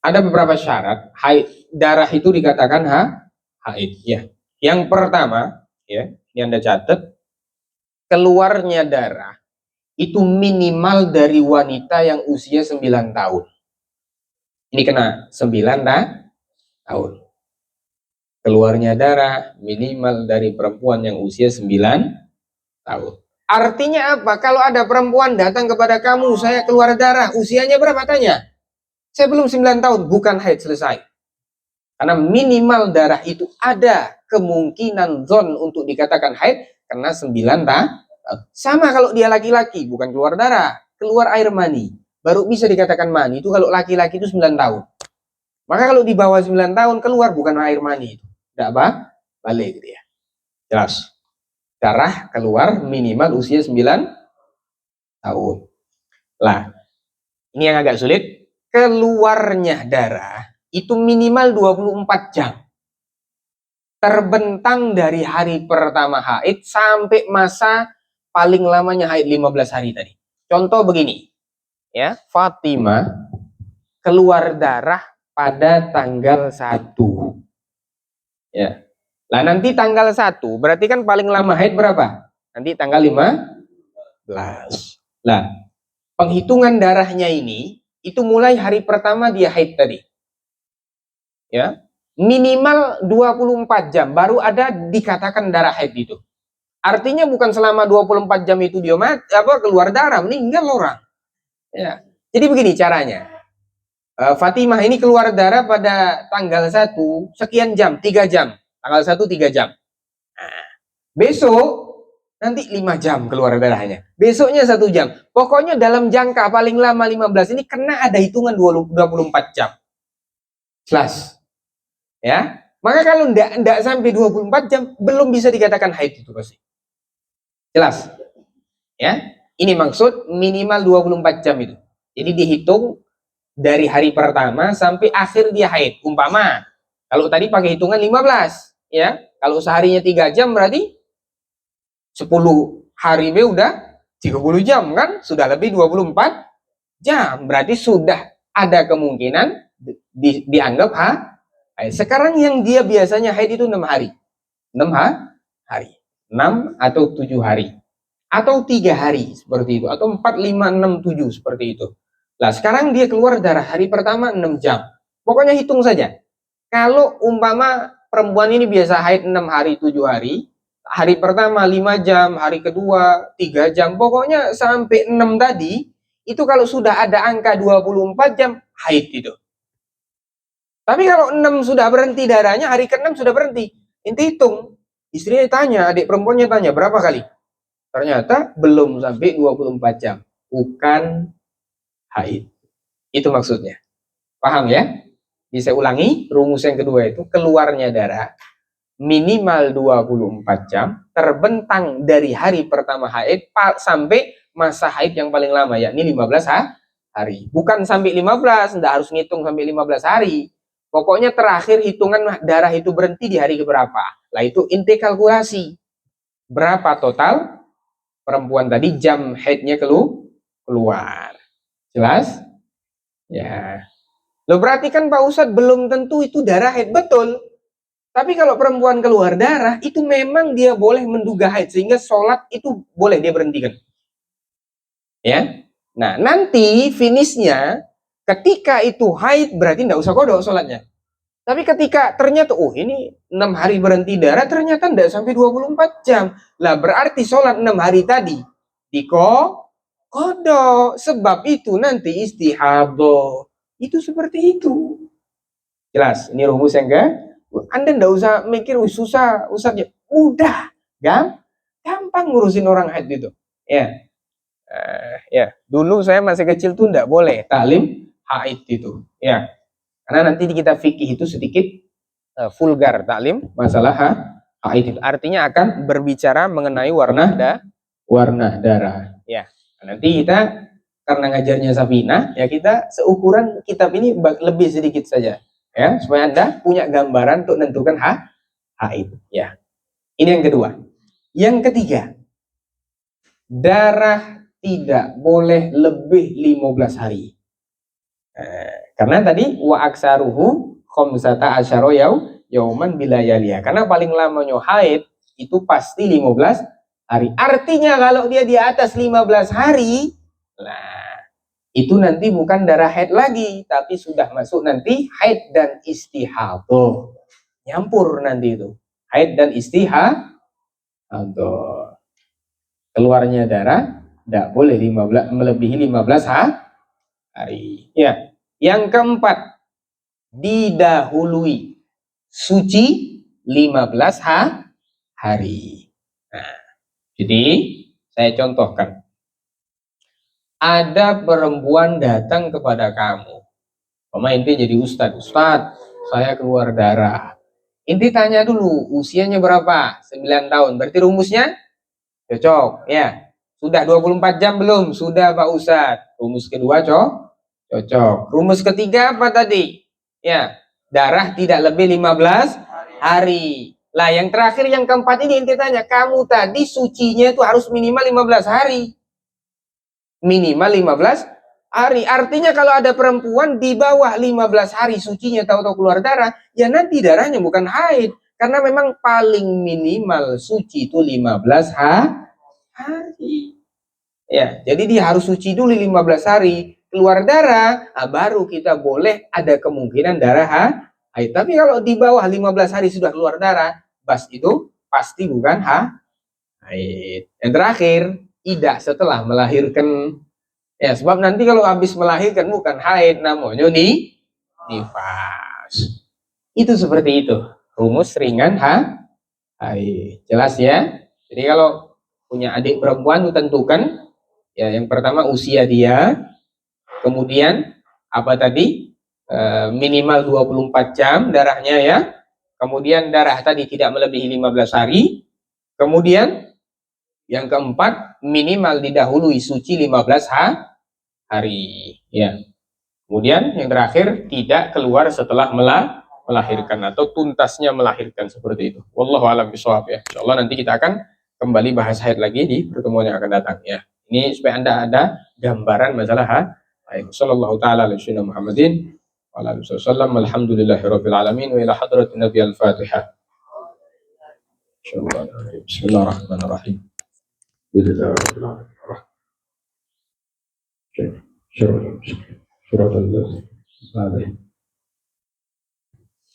Ada beberapa syarat haid. Darah itu dikatakan haid ya. Yang pertama, ya, ini Anda catat, keluarnya darah itu minimal dari wanita yang usia 9 tahun. Ini kena 9 tahun. Keluarnya darah minimal dari perempuan yang usia 9 tahun. Artinya apa? Kalau ada perempuan datang kepada kamu, saya keluar darah, usianya berapa? Tanya. Saya belum 9 tahun, bukan haid, selesai. Karena minimal darah itu ada kemungkinan zon untuk dikatakan haid karena 9 tahun. Sama kalau dia laki-laki, bukan keluar darah, keluar air mani. Baru bisa dikatakan mani itu kalau laki-laki itu 9 tahun. Maka kalau di bawah 9 tahun keluar bukan air mani itu. Tidak apa? Balik gitu ya. Jelas. Darah keluar minimal usia 9 tahun. Lah, ini yang agak sulit. Keluarnya darah itu minimal 24 jam. Terbentang dari hari pertama haid sampai masa paling lamanya haid 15 hari tadi. Contoh begini. Ya, Fatimah keluar darah pada tanggal 1. Ya. Lah nanti tanggal 1 berarti kan paling lama haid berapa? Nanti tanggal 15. Lah, penghitungan darahnya ini itu mulai hari pertama dia haid tadi. Ya. Minimal 24 jam baru ada dikatakan darah haid itu. Artinya bukan selama 24 jam itu dia keluar darah, meninggal orang. Ya. Jadi begini caranya. Fatimah ini keluar darah pada tanggal 1 sekian jam, 3 jam. Tanggal 1 3 jam. Nah, besok nanti 5 jam keluar darahnya. Besoknya 1 jam. Pokoknya dalam jangka paling lama 15 ini kena ada hitungan 24 jam. Jelas. Ya. Maka kalau ndak sampai 24 jam belum bisa dikatakan haid itu pasti. Jelas? Ya. Ini maksud minimal 24 jam itu. Jadi dihitung dari hari pertama sampai akhir dia haid. Umpama kalau tadi pakai hitungan 15, ya. Kalau seharinya 3 jam berarti 10 hari B udah 30 jam kan? Sudah lebih 24 jam. Berarti sudah ada kemungkinan dianggap haid. Sekarang yang dia biasanya haid itu 6 hari. 6 hari. 6 atau 7 hari. Atau 3 hari seperti itu. Atau 4, 5, 6, 7 seperti itu. Nah sekarang dia keluar darah hari pertama 6 jam. Pokoknya hitung saja. Kalau umpama perempuan ini biasa haid 6 hari, 7 hari. Hari pertama 5 jam, hari kedua 3 jam. Pokoknya sampai 6 tadi. Itu kalau sudah ada angka 24 jam, haid itu. Tapi kalau 6 sudah berhenti darahnya, hari ke-6 sudah berhenti. Inti hitung. Istrinya tanya, adik perempuannya tanya, berapa kali? Ternyata belum sampai 24 jam. Bukan haid. Itu maksudnya. Paham ya? Bisa ulangi, rumus yang kedua itu keluarnya darah minimal 24 jam terbentang dari hari pertama haid sampai masa haid yang paling lama yakni 15 hari. Bukan sampai 15, enggak harus ngitung sampai 15 hari. Pokoknya terakhir hitungan darah itu berhenti di hari keberapa. Lah itu inti kalkulasi. Berapa total perempuan tadi jam haidnya keluar. Jelas? Ya. Loh berarti kan Pak Ustadz belum tentu itu darah haid. Betul. Tapi kalau perempuan keluar darah, itu memang dia boleh menduga haid. Sehingga sholat itu boleh dia berhentikan. Ya. Nah, nanti finishnya, ketika itu haid, berarti tidak usah kodok sholatnya. Tapi ketika ternyata, oh ini 6 hari berhenti darah, ternyata tidak sampai 24 jam. Lah berarti sholat 6 hari tadi, kodok. Sebab itu nanti istihadah. Itu seperti itu. Jelas, ini rumus yang Anda ndak usah mikir susah, Ustaz. Udah, gampang ngurusin orang haid itu. Ya. Ya, dulu saya masih kecil tuh ndak boleh taklim haid itu. Ya. Karena nanti kita fikih itu sedikit vulgar taklim masalah haid itu. Artinya akan berbicara mengenai warna darah. Ya. Nanti kita karena ngajarnya Safina, ya kita seukuran kitab ini lebih sedikit saja. Ya, supaya Anda punya gambaran untuk menentukan haid. Ya. Ini yang kedua. Yang ketiga, darah tidak boleh lebih 15 hari. Karena tadi wa aksaruhu khamsata asyara yauman bilayaliha. Karena paling lamanya haid itu pasti 15 hari. Artinya kalau dia di atas 15 hari, nah itu nanti bukan darah haid lagi, tapi sudah masuk nanti haid dan istihadah. Nyampur nanti itu. Haid dan istihadah. Keluarnya darah tidak boleh melebihi 15 hari. Ya. Yang keempat, didahului suci 15 hari. Nah, jadi saya contohkan. Ada perempuan datang kepada kamu. Inti jadi Ustadz, saya keluar darah. Inti tanya dulu, usianya berapa? 9 tahun. Berarti rumusnya cocok, ya. Sudah 24 jam belum? Sudah Pak Ustadz. Rumus kedua cocok. Rumus ketiga apa tadi? Ya, darah tidak lebih 15 hari. Lah yang terakhir yang keempat ini inti tanya, kamu tadi sucinya itu harus minimal 15 hari. Minimal 15 hari. Artinya kalau ada perempuan di bawah 15 hari sucinya tahu-tahu keluar darah, ya nanti darahnya bukan haid. Karena memang paling minimal suci itu 15 hari. Ya, jadi dia harus suci dulu 15 hari. Keluar darah, baru kita boleh ada kemungkinan darah haid. Tapi kalau di bawah 15 hari sudah keluar darah, itu pasti bukan haid. Yang terakhir, tidak setelah melahirkan. Ya, sebab nanti kalau habis melahirkan bukan haid, namanya nifas. Itu seperti itu. Rumus ringan haid. Jelas ya? Jadi kalau punya adik perempuan tentukan ya yang pertama usia dia, kemudian apa tadi? minimal 24 jam darahnya ya. Kemudian darah tadi tidak melebihi 15 hari. Kemudian yang keempat, minimal didahului suci 15 hari ya. Kemudian yang terakhir, tidak keluar setelah melahirkan atau tuntasnya melahirkan, seperti itu. Wallahu a'lam bishawab ya. Insyaallah nanti kita akan kembali bahas haid lagi di pertemuan yang akan datang ya. Ini supaya Anda ada gambaran masalah haid. Sallallahu taala alaihi wasallam Muhammadin wa ala alihi wasallam. Alhamdulillahirabbil alamin wa ila hadratin Nabi al-Fatihah. Bismillahirrahmanirrahim.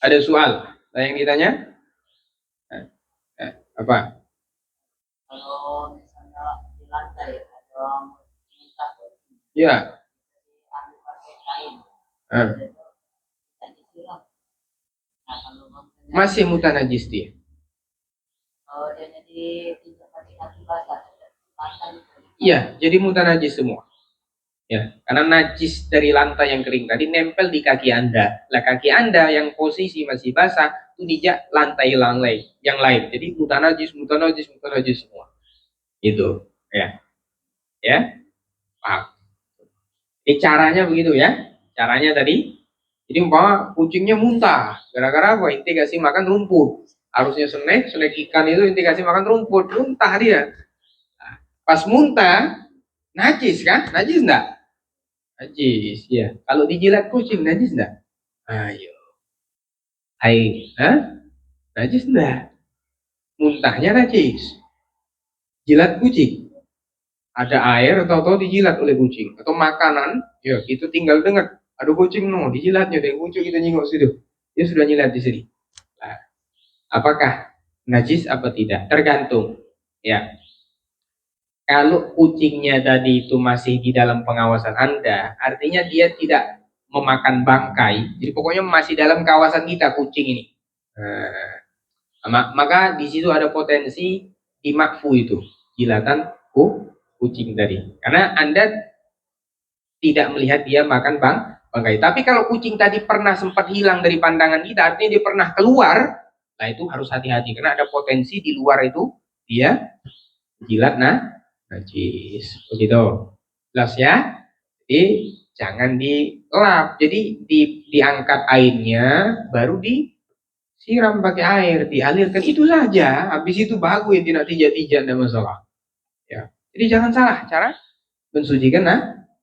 Ada soal yang ditanya? Apa? Kalau misalnya di lantai ada ya. Masih mutanajis dia. Iya, jadi mutanajis semua. Ya, karena najis dari lantai yang kering tadi nempel di kaki Anda. Lah kaki Anda yang posisi masih basah itu dijak lantai yang lain. Jadi mutanajis semua. Itu, ya. Ya. Paham. Ini caranya begitu ya. Caranya tadi, jadi umpama kucingnya muntah. Gara-gara apa? Inti kasih makan rumput. Harusnya snack ikan itu inti kasih makan rumput. Muntah dia. Nah, pas muntah, najis kan? Najis enggak? Najis, ya. Kalau dijilat kucing, najis enggak? Ayo. Najis enggak? Muntahnya najis. Jilat kucing. Ada air atau dijilat oleh kucing. Atau makanan, ya itu tinggal dengar. Aduh kucing no, dijilatnya dari kucing kita nyingok situ. Dia sudah nyilat di sini. Nah, apakah najis apa tidak? Tergantung. Ya. Kalau kucingnya tadi itu masih di dalam pengawasan Anda, artinya dia tidak memakan bangkai. Jadi pokoknya masih dalam kawasan kita kucing ini. Maka di situ ada potensi dimakfu itu, jilatan kucing tadi. Karena Anda tidak melihat dia makan bangkai. Tapi kalau kucing tadi pernah sempat hilang dari pandangan kita, artinya dia pernah keluar, nah itu harus hati-hati karena ada potensi di luar itu dia jilat najis. Begitu. Jelas ya? Jadi jangan dilap. Jadi diangkat airnya baru disiram pakai air, dialirkan itu saja. Habis itu bagus ya tidak tijat-tijat ada masalah. Ya. Jadi jangan salah cara mensucikan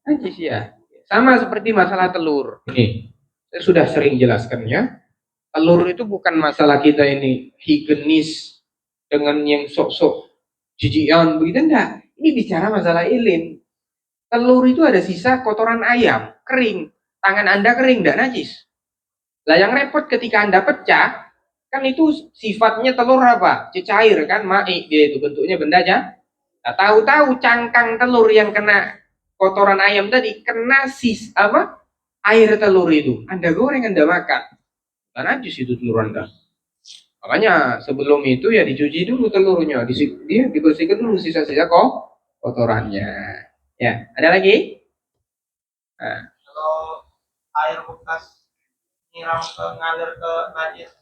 najis ya. Sama seperti masalah telur. Ini saya sudah sering jelaskannya. Telur itu bukan masalah kita ini higienis dengan yang sok-sok jijian begitu enggak. Ini bicara masalah ilin. Telur itu ada sisa kotoran ayam, kering. Tangan Anda kering, tidak najis. Lah yang repot ketika Anda pecah, kan itu sifatnya telur apa? Cecair kan, maik dia itu bentuknya benda aja. Nah, tahu-tahu cangkang telur yang kena kotoran ayam tadi, kena air telur itu. Anda goreng, Anda makan. Nah, najis itu telur Anda. Makanya sebelum itu ya dicuci dulu telurnya, dia dibersihkan dulu sisa-sisa kotorannya. Ya, ada lagi? Nah. Kalau air bekas nyiram ngalir ke najis,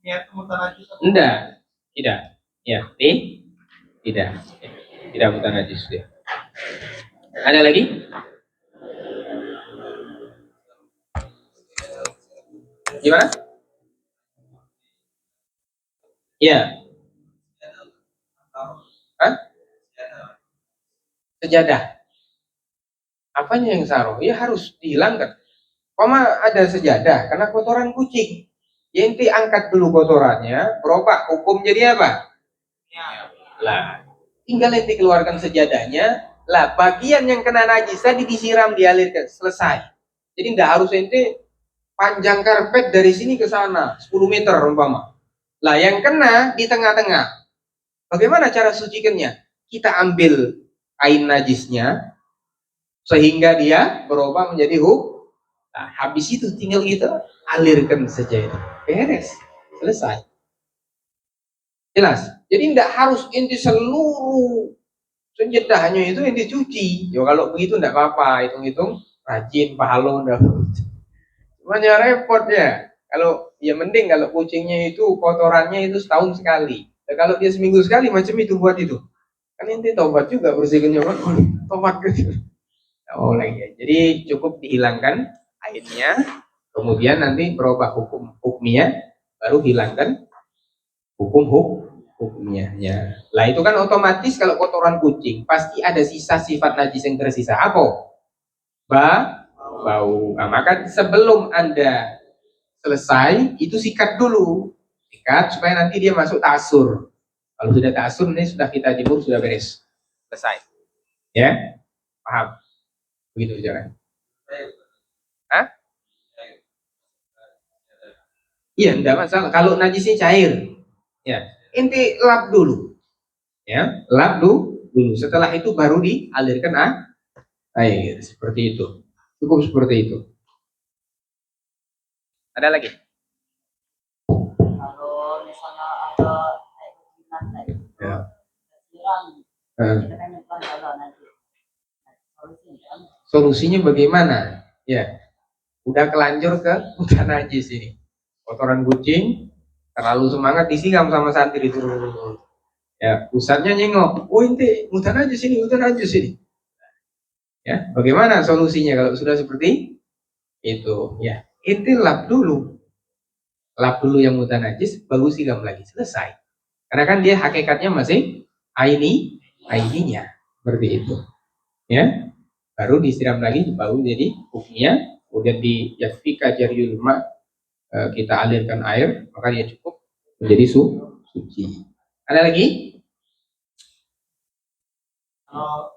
niat mutan najis? Enggak, tidak. Ya, tidak mutan najis dia. Ada lagi? Gimana? Ya. Hah? Sejadah. Apanya yang saroh? Ya harus dihilangkan. Ada sejadah karena kotoran kucing. Ya inti angkat dulu kotorannya, berubah hukum jadi apa? Lah, tinggal inti keluarkan sejadahnya. Lah, bagian yang kena najis tadi disiram, dialirkan, selesai. Jadi tidak harus inti panjang karpet dari sini ke sana 10 meter umpama. Lah yang kena di tengah-tengah. Bagaimana cara sucikannya? Kita ambil kain najisnya sehingga dia berubah menjadi Nah, habis itu tinggal kita alirkan saja itu. Beres, selesai. Jelas. Jadi tidak harus inti seluruh senjatanya itu inti cuci. Ya kalau begitu tidak apa-apa, hitung-hitung rajin pahala. Makanya repot ya. Kalau ya mending kalau kucingnya itu kotorannya itu setahun sekali. Ya, kalau dia seminggu sekali macam itu buat itu. Kan inti tobat juga bersihkannya kan. Tobat gitu. Oh ya. Jadi cukup dihilangkan airnya, kemudian nanti berubah hukumnya, baru hilangkan hukumnya. Ya. Lah itu kan otomatis kalau kotoran kucing pasti ada sisa sifat najis yang tersisa. Apa? Bau. Nah, maka sebelum Anda selesai itu sikat dulu, sikat supaya nanti dia masuk tasur. Kalau sudah tasur ini sudah kita jemur sudah beres, selesai. Ya, paham? Begitu jalan. Hah? Iya, enggak masalah. Kalau najisnya cair, ya, inti lap dulu, ya, lap dulu. Setelah itu baru dialirkan air, seperti itu. Cukup seperti itu. Ada lagi? Kalau misalnya ada Ya. Solusinya bagaimana? Ya, udah kelanjur ke udah najis ini. Kotoran kucing terlalu semangat disiram sama santri itu. Ya, pusatnya nyengok. Oh inti, udah najis ini, udah najis ini. Ya, bagaimana solusinya kalau sudah seperti itu? Ya, inti lap dulu. Lap dulu yang mutan najis, baru siram lagi, selesai. Karena kan dia hakikatnya masih aininya, seperti itu. Ya, baru disiram lagi, baru jadi hukumnya, kemudian di yasfika jariyul ma, kita alirkan air, maka dia cukup menjadi suci. Ada lagi? Kalau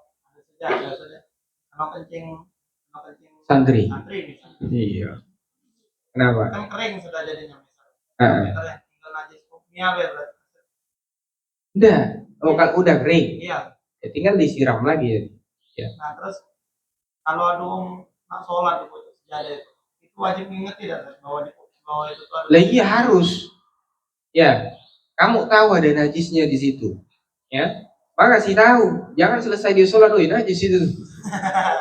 ada saja, kalau kencing Santri. misalnya. Iya. Kenapa? Kan kering sudah jadinya misalnya. Ah. Tinggal najis hukumnya berarti. Udah, oh kalau udah kering, Iya. ya tinggal disiram lagi ya. Ya. Nah terus kalau ada nak sholat di pojok sejadah itu wajib ingat tidak bahwa itu ada. Lah iya harus. Ya, kamu tahu ada najisnya di situ, ya. Maka kasih tahu, jangan selesai dia sholat, oh najis itu.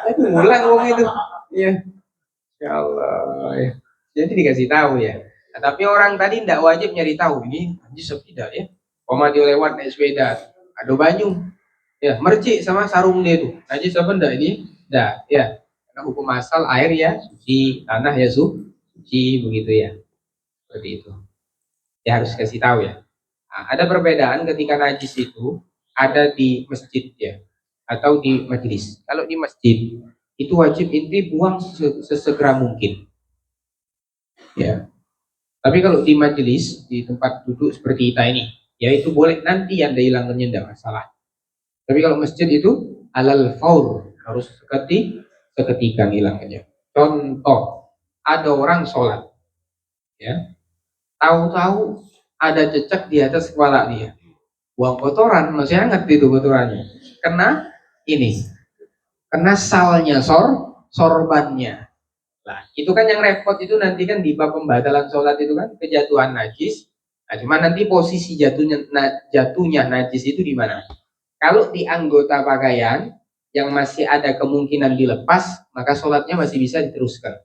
Itu mulai ngomong itu. Ya, ya Allah. Ya. Jadi dikasih tahu ya. Nah, tapi orang tadi tidak wajib nyari tahu ini najis atau tidak ya. Poma dia lewat naik sepeda, ada banyu, ya mercik sama sarung dia itu. Najis apa enggak ini? Enggak, ya. Karena hukum asal air ya suci, tanah ya suci begitu ya. Seperti itu. Ya harus kasih tahu ya. Nah, ada perbedaan ketika najis itu ada di masjid ya atau di majelis. Kalau di masjid itu wajib inti buang sesegera mungkin. Ya. Tapi kalau di majelis di tempat duduk seperti kita ini, ya itu boleh nanti Anda hilangkannya tidak masalah. Tapi kalau masjid itu alal faur harus seketika hilangkannya. Contoh, ada orang sholat, ya, tahu-tahu ada cecak di atas kepala dia. Buang kotoran, masih hangat itu kotorannya. Kena salnya, sorbannya. Nah, itu kan yang repot itu nanti kan di bab pembatalan sholat itu kan kejatuhan najis. Nah, cuma nanti posisi jatuhnya najis itu di mana? Kalau di anggota pakaian yang masih ada kemungkinan dilepas, maka sholatnya masih bisa diteruskan.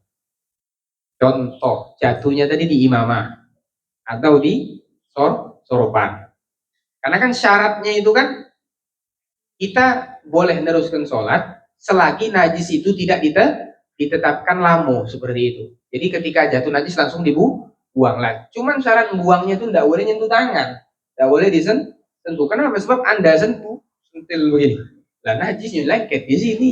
Contoh, jatuhnya tadi di imamah atau di sorban. Karena kan syaratnya itu kan kita boleh meneruskan sholat selagi najis itu tidak ditetapkan lamo seperti itu. Jadi ketika jatuh najis langsung dibuang lagi. Cuman syarat buangnya itu tidak boleh nyentuh tangan, tidak boleh disentuh. Kenapa? Sebab Anda sentil begini. Lah najisnya lengket di sini.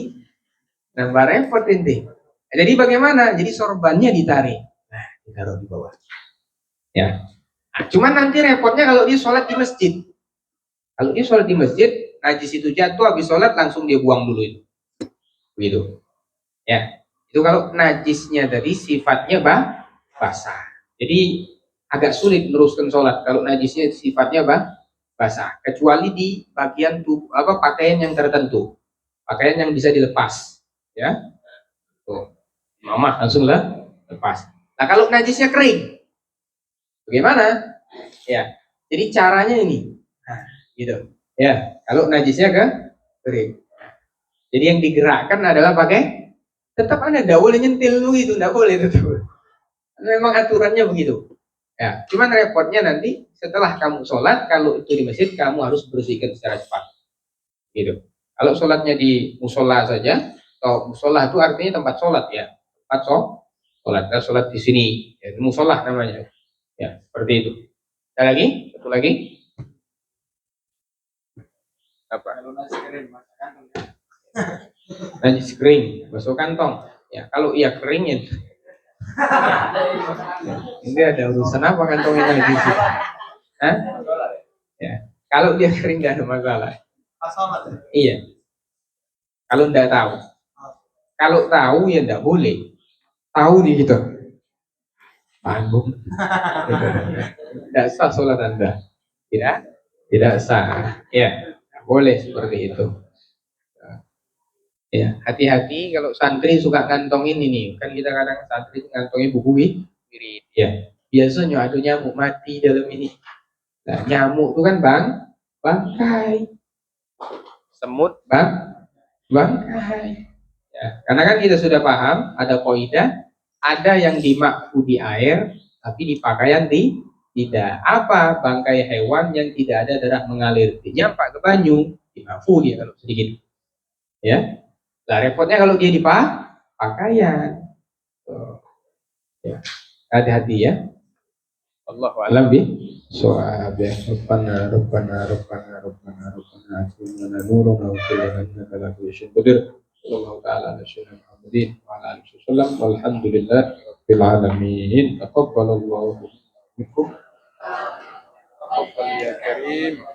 Nambah repot inti. Jadi bagaimana? Jadi sorbannya ditarik. Nah, ditaruh di bawah. Ya. Nah, cuman nanti repotnya kalau dia sholat di masjid. Kalau dia sholat di masjid, najis itu jatuh habis sholat langsung dia buang dulu itu. Begitu. Ya. Itu kalau najisnya tadi sifatnya basah. Jadi agak sulit meneruskan sholat kalau najisnya sifatnya basah. Kecuali di bagian tubuh pakaian yang tertentu, pakaian yang bisa dilepas. Ya. Tuh. Mama langsung lah lepas. Nah kalau najisnya kering, bagaimana? Ya. Jadi caranya ini. Nah, gitu. Ya. Kalau najisnya kering. Jadi yang digerakkan adalah pakai tetap Anda tidak boleh nyentil lu itu, tidak boleh tetap. Memang aturannya begitu. Ya, cuman repotnya nanti setelah kamu sholat, kalau itu di masjid, kamu harus bersihkan secara cepat. Gitu. Kalau sholatnya di musola saja, atau musola itu artinya tempat sholat ya, tempat sholat. Kita sholat di sini, ya, musola namanya. Ya, seperti itu. Ada lagi? Satu lagi? Apa? Kalau nasi kering masakan kan. Najis kering, basuh kantong. Ya, kalau ia kering ya, ini ada urusan apa kantongnya najis? Hah? Ya. Kalau dia kering nggak ada masalah. Pas sholat. Iya. Kalau nggak tahu, kalau tahu ya nggak boleh. Tahu di gitu. Panggung. Tidak sah sholat Anda. Tidak, tidak sah. Ya, nggak boleh seperti itu. Ya, hati-hati kalau santri suka ngantongin ini. Kan kita kadang santri ngantongin buku wirid. Ya, biasanya ada nyamuk mati dalam ini. Nah, nyamuk itu kan bangkai. Semut bangkai. Ya, karena kan kita sudah paham ada kaidah, ada yang dimakfu di air, tapi di pakaian tidak. Apa bangkai hewan yang tidak ada darah mengalir, nyampak ke banyu, dimakfu dia kalau sedikit. Ya, lah repotnya kalau dia di pakaian. Ya, hati-hati ya. Allahu a'lam bishawab. Rabbana rabbana rabbana rabbana rabbana atina nurun wa qul lana innaka la tusyrik qadir. Sallallahu ta'ala ala sayyidina Muhammadin wa ala alihi wasallam walhamdulillah rabbil alamin. Taqabbalallahu minkum. Taqabbal ya karim.